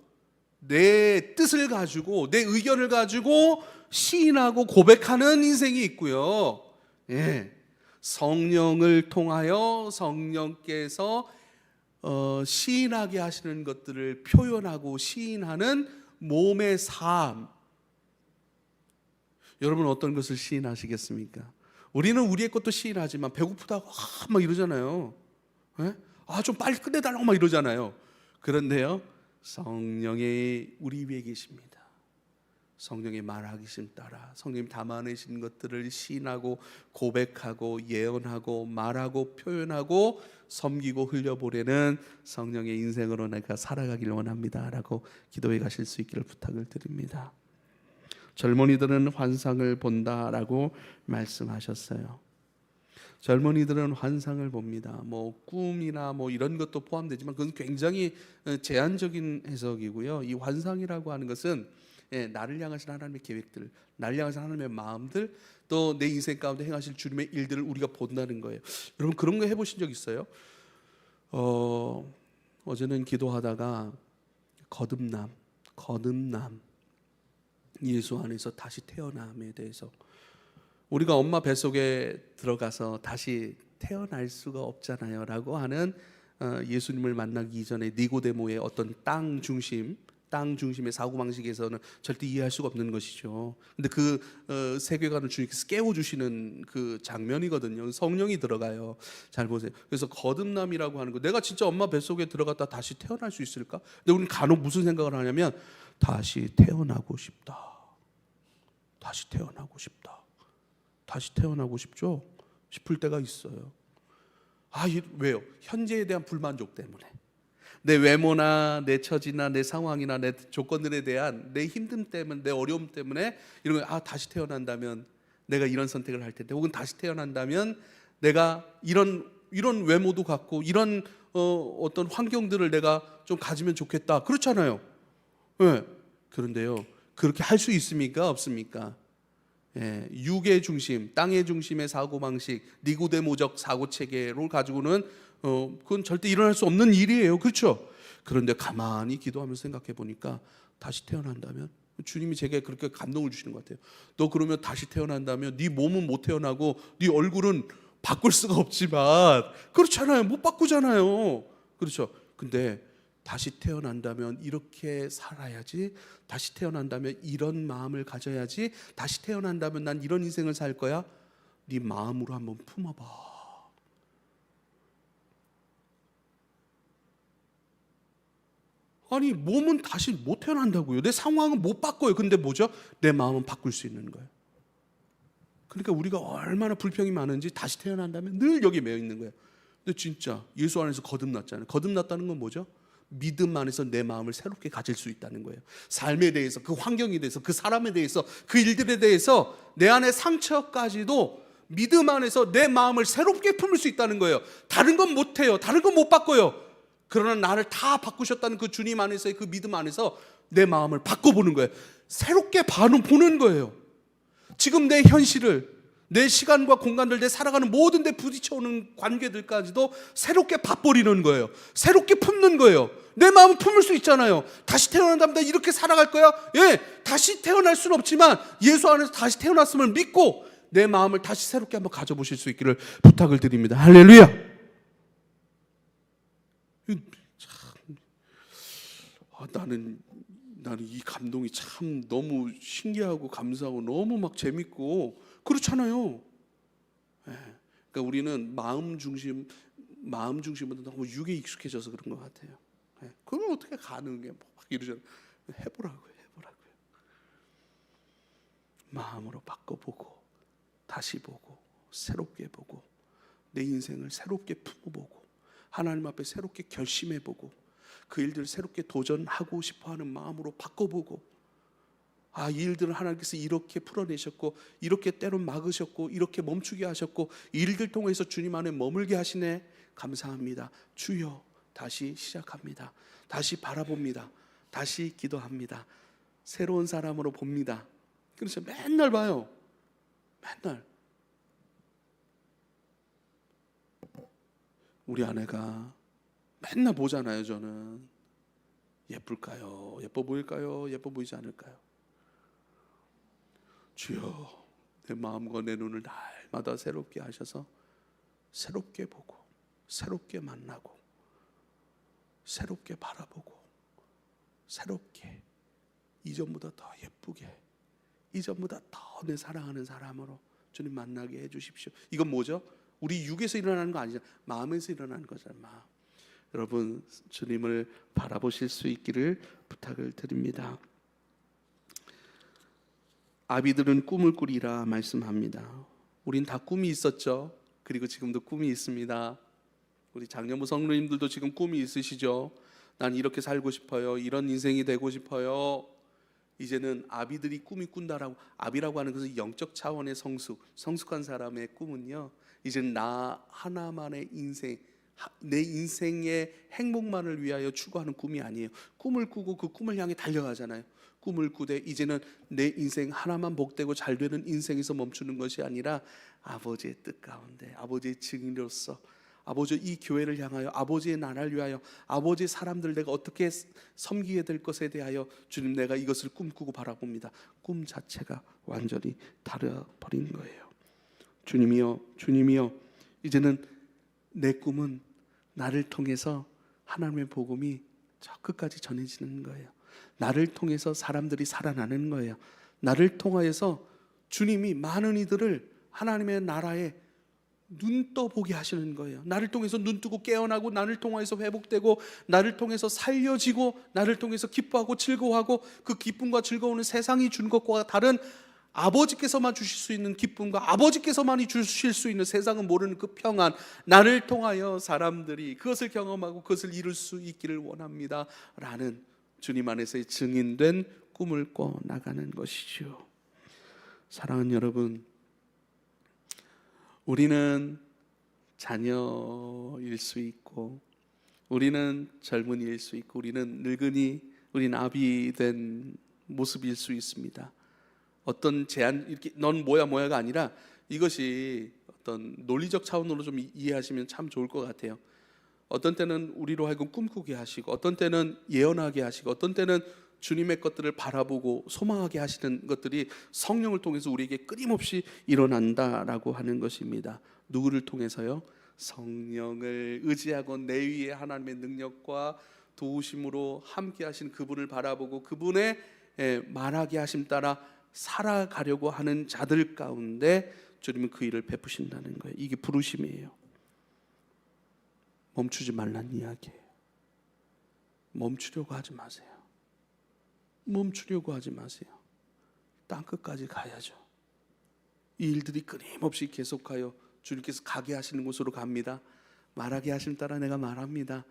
내 뜻을 가지고 내 의견을 가지고 시인하고 고백하는 인생이 있고요. 예. 성령을 통하여 성령께서 시인하게 하시는 것들을 표현하고 시인하는 몸의 삶. 여러분 어떤 것을 시인하시겠습니까? 우리는 우리의 것도 시인하지만 배고프다고 막 이러잖아요. 좀 빨리 끝내달라고 막 이러잖아요. 그런데요, 성령이 우리 위에 계십니다. 성령의 말하기심 따라 성령님 담아내신 것들을 시인하고 고백하고 예언하고 말하고 표현하고 섬기고 흘려보내는 성령의 인생으로 내가 살아가길 원합니다 라고 기도해 가실 수 있기를 부탁을 드립니다. 젊은이들은 환상을 본다라고 말씀하셨어요. 젊은이들은 환상을 봅니다. 꿈이나 이런 것도 포함되지만 그건 굉장히 제한적인 해석이고요. 이 환상이라고 하는 것은 나를 향하신 하나님의 계획들, 나를 향하신 하나님의 마음들, 또 내 인생 가운데 행하실 주님의 일들을 우리가 본다는 거예요. 여러분 그런 거 해보신 적 있어요? 어제는 기도하다가 거듭남, 예수 안에서 다시 태어남에 대해서, 우리가 엄마 뱃속에 들어가서 다시 태어날 수가 없잖아요 라고 하는 예수님을 만나기 이전에 니고데모의 어떤 땅 중심의 사고방식에서는 절대 이해할 수가 없는 것이죠. 근데 그 세계관을 주님께서 깨워주시는 그 장면이거든요. 성령이 들어가요. 잘 보세요. 그래서 거듭남이라고 하는 거, 내가 진짜 엄마 뱃속에 들어갔다 다시 태어날 수 있을까? 근데 우리는 간혹 무슨 생각을 하냐면 다시 태어나고 싶다. 다시 태어나고 싶죠? 싶을 때가 있어요. 왜요? 현재에 대한 불만족 때문에, 내 외모나 내 처지나 내 상황이나 내 조건들에 대한 내 힘듦 때문에, 내 어려움 때문에 이런 거, 다시 태어난다면 내가 이런 선택을 할 텐데, 혹은 다시 태어난다면 내가 이런 외모도 갖고 이런 어떤 환경들을 내가 좀 가지면 좋겠다. 그렇잖아요. 그런데요, 그렇게 할 수 있습니까? 없습니까? 육의 중심, 땅의 중심의 사고방식, 니고데모적 사고체계를 가지고는 그건 절대 일어날 수 없는 일이에요. 그렇죠? 그런데 가만히 기도하면서 생각해 보니까 다시 태어난다면, 주님이 제게 그렇게 감동을 주시는 것 같아요. 너 그러면 다시 태어난다면 네 몸은 못 태어나고 네 얼굴은 바꿀 수가 없지만, 그렇잖아요. 못 바꾸잖아요. 그렇죠? 근데 다시 태어난다면 이렇게 살아야지, 다시 태어난다면 이런 마음을 가져야지, 다시 태어난다면 난 이런 인생을 살 거야. 네 마음으로 한번 품어봐. 아니, 몸은 다시 못 태어난다고요. 내 상황은 못 바꿔요. 근데 뭐죠? 내 마음은 바꿀 수 있는 거예요. 그러니까 우리가 얼마나 불평이 많은지 다시 태어난다면 늘 여기 매여 있는 거예요. 근데 진짜 예수 안에서 거듭났잖아요. 거듭났다는 건 뭐죠? 믿음 안에서 내 마음을 새롭게 가질 수 있다는 거예요. 삶에 대해서, 그 환경에 대해서, 그 사람에 대해서, 그 일들에 대해서 내 안의 상처까지도 믿음 안에서 내 마음을 새롭게 품을 수 있다는 거예요. 다른 건 못해요. 다른 건 못 바꿔요. 그러나 나를 다 바꾸셨다는 그 주님 안에서의 그 믿음 안에서 내 마음을 바꿔보는 거예요. 새롭게 보는 거예요. 지금 내 현실을, 내 시간과 공간들, 내 살아가는 모든 데 부딪혀오는 관계들까지도 새롭게 바꿔버리는 거예요. 새롭게 품는 거예요. 내 마음을 품을 수 있잖아요. 다시 태어난다면 나 이렇게 살아갈 거야? 다시 태어날 수는 없지만 예수 안에서 다시 태어났음을 믿고 내 마음을 다시 새롭게 한번 가져보실 수 있기를 부탁을 드립니다. 할렐루야. 나는 이 감동이 참 너무 신기하고 감사하고 너무 막 재밌고 그렇잖아요. 그러니까 우리는 마음 중심보다 너무 육에 익숙해져서 그런 것 같아요. 그러면 어떻게 가능해? 막 이러잖아요. 해보라고요. 마음으로 바꿔보고 다시 보고 새롭게 보고 내 인생을 새롭게 품어보고 하나님 앞에 새롭게 결심해보고 그 일들을 새롭게 도전하고 싶어하는 마음으로 바꿔보고, 이 일들을 하나님께서 이렇게 풀어내셨고 이렇게 때론 막으셨고 이렇게 멈추게 하셨고 이 일들 통해서 주님 안에 머물게 하시네. 감사합니다. 주여, 다시 시작합니다. 다시 바라봅니다. 다시 기도합니다. 새로운 사람으로 봅니다. 그래서 맨날 봐요. 맨날. 우리 아내가 맨날 보잖아요. 저는 예쁠까요? 예뻐 보일까요? 예뻐 보이지 않을까요? 주여, 내 마음과 내 눈을 날마다 새롭게 하셔서 새롭게 보고 새롭게 만나고 새롭게 바라보고 새롭게 이전보다 더 예쁘게 이전보다 더 내 사랑하는 사람으로 주님 만나게 해주십시오. 이건 뭐죠? 우리 육에서 일어나는 거 아니죠. 마음에서 일어나는 거잖아요. 마음. 여러분 주님을 바라보실 수 있기를 부탁을 드립니다. 아비들은 꿈을 꾸리라 말씀합니다. 우린 다 꿈이 있었죠. 그리고 지금도 꿈이 있습니다. 우리 장년부 성도님들도 지금 꿈이 있으시죠. 난 이렇게 살고 싶어요. 이런 인생이 되고 싶어요. 이제는 아비들이 꿈이 꾼다라고, 아비라고 하는 것은 영적 차원의 성숙한 사람의 꿈은요, 이제는 나 하나만의 인생, 내 인생의 행복만을 위하여 추구하는 꿈이 아니에요. 꿈을 꾸고 그 꿈을 향해 달려가잖아요. 꿈을 꾸되 이제는 내 인생 하나만 복되고 잘 되는 인생에서 멈추는 것이 아니라 아버지의 뜻 가운데 아버지의 증인으로서 아버지 이 교회를 향하여 아버지의 나라를 위하여 아버지의 사람들 내가 어떻게 섬기게 될 것에 대하여 주님 내가 이것을 꿈꾸고 바라봅니다. 꿈 자체가 완전히 달아버린 거예요. 주님이여 주님이여 이제는 내 꿈은 나를 통해서 하나님의 복음이 저 끝까지 전해지는 거예요. 나를 통해서 사람들이 살아나는 거예요. 나를 통하여서 주님이 많은 이들을 하나님의 나라에 눈 떠보게 하시는 거예요. 나를 통해서 눈 뜨고 깨어나고 나를 통해서 회복되고 나를 통해서 살려지고 나를 통해서 기뻐하고 즐거워하고 그 기쁨과 즐거움은 세상이 준 것과 다른 아버지께서만 주실 수 있는 기쁨과 아버지께서만이 주실 수 있는 세상은 모르는 그 평안, 나를 통하여 사람들이 그것을 경험하고 그것을 이룰 수 있기를 원합니다 라는 주님 안에서의 증인된 꿈을 꿔 나가는 것이죠. 사랑하는 여러분, 우리는 자녀일 수 있고 우리는 젊은이일 수 있고 우리는 늙은이, 우리는 아비된 모습일 수 있습니다. 어떤 제한, 이렇게 넌 뭐야가 아니라 이것이 어떤 논리적 차원으로 좀 이해하시면 참 좋을 것 같아요. 어떤 때는 우리로 하여금 꿈꾸게 하시고 어떤 때는 예언하게 하시고 어떤 때는 주님의 것들을 바라보고 소망하게 하시는 것들이 성령을 통해서 우리에게 끊임없이 일어난다라고 하는 것입니다. 누구를 통해서요? 성령을 의지하고 내 위에 하나님의 능력과 도우심으로 함께 하신 그분을 바라보고 그분의 말하게 하심 따라 살아가려고 하는 자들 가운데 주님은 그 일을 베푸신다는 거예요. 이게 부르심이에요. 멈추지 말라는 이야기예요. 멈추려고 하지 마세요. 멈추려고 하지 마세요. 땅끝까지 가야죠. 이 일들이 끊임없이 계속하여 주님께서 가게 하시는 곳으로 갑니다. 말하게 하심 따라 내가 말합니다.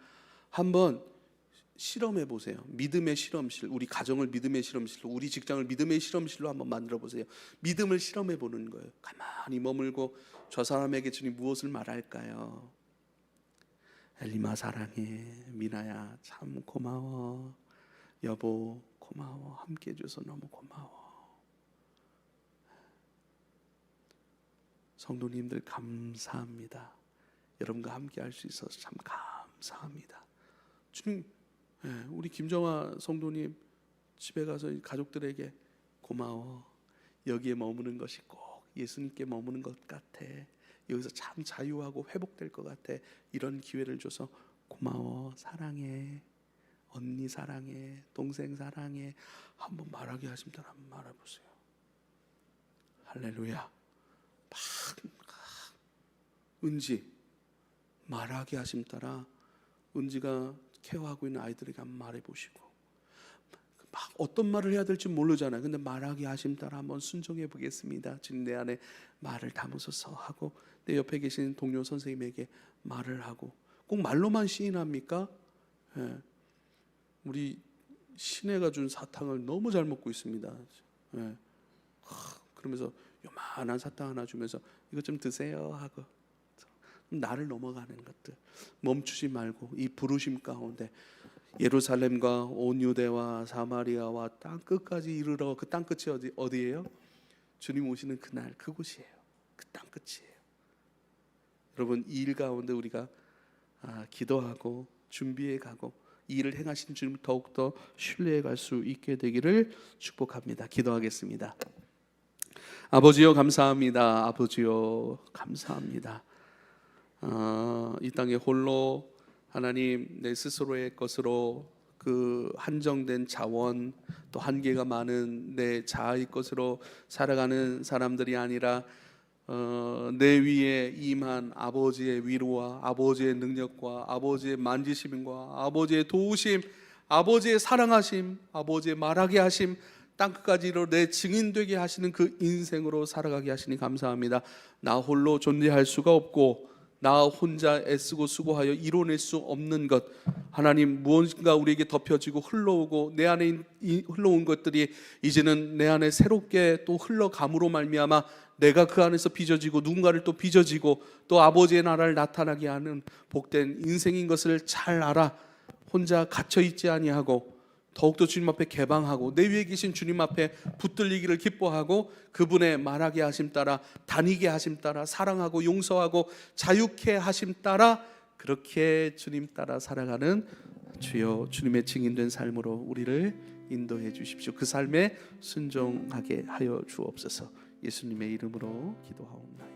한번 실험해 보세요. 믿음의 실험실, 우리 가정을 믿음의 실험실로, 우리 직장을 믿음의 실험실로 한번 만들어 보세요. 믿음을 실험해 보는 거예요. 가만히 머물고 저 사람에게 주님 무엇을 말할까요? 엘리마 사랑해, 미나야 참 고마워, 여보 고마워, 함께 해줘서 너무 고마워, 성도님들 감사합니다, 여러분과 함께 할 수 있어서 참 감사합니다. 주님, 우리 김정아 성도님 집에 가서 가족들에게 고마워, 여기에 머무는 것이 꼭 예수님께 머무는 것 같아, 여기서 참 자유하고 회복될 것 같아, 이런 기회를 줘서 고마워, 사랑해, 언니 사랑해, 동생 사랑해 한번 말하게 하십니다. 한번 말해보세요. 할렐루야. 은지 말하게 하심 따라 은지가 케어하고 있는 아이들에게 한번 말해보시고, 막 어떤 말을 해야 될지 모르잖아요. 근데 말하게 하심 따라 한번 순종해 보겠습니다. 주님 내 안에 말을 담으소서 하고 내 옆에 계신 동료 선생님에게 말을 하고, 꼭 말로만 시인합니까? 우리 신혜가 준 사탕을 너무 잘 먹고 있습니다. 그러면서 요만한 사탕 하나 주면서 이것 좀 드세요 하고 나를 넘어가는 것들 멈추지 말고 이 부르심 가운데 예루살렘과 온 유대와 사마리아와 땅 끝까지 이르러, 그 땅 끝이 어디예요? 주님 오시는 그날 그곳이에요. 그 땅 끝이에요. 여러분 이 일 가운데 우리가 기도하고 준비해 가고 이 일을 행하신 주님을 더욱더 신뢰해 갈 수 있게 되기를 축복합니다. 기도하겠습니다. 아버지요 감사합니다. 아버지요 감사합니다. 이 땅에 홀로 하나님, 내 스스로의 것으로 그 한정된 자원, 또 한계가 많은 내 자아의 것으로 살아가는 사람들이 아니라 내 위에 임한 아버지의 위로와 아버지의 능력과 아버지의 만지심과 아버지의 도우심, 아버지의 사랑하심, 아버지의 말하게 하심, 땅끝까지로 내 증인되게 하시는 그 인생으로 살아가게 하시니 감사합니다. 나 홀로 존재할 수가 없고 나 혼자 애쓰고 수고하여 이뤄낼 수 없는 것, 하나님, 무언가 우리에게 덮여지고 흘러오고 내 안에 흘러온 것들이 이제는 내 안에 새롭게 또 흘러감으로 말미암아 내가 그 안에서 빚어지고 누군가를 또 빚어지고 또 아버지의 나라를 나타나게 하는 복된 인생인 것을 잘 알아 혼자 갇혀있지 아니하고 더욱더 주님 앞에 개방하고 내 위에 계신 주님 앞에 붙들리기를 기뻐하고 그분의 말하게 하심 따라, 다니게 하심 따라, 사랑하고 용서하고 자유케 하심 따라 그렇게 주님 따라 살아가는 주여 주님의 증인된 삶으로 우리를 인도해 주십시오. 그 삶에 순종하게 하여 주옵소서. 예수님의 이름으로 기도하옵나이다.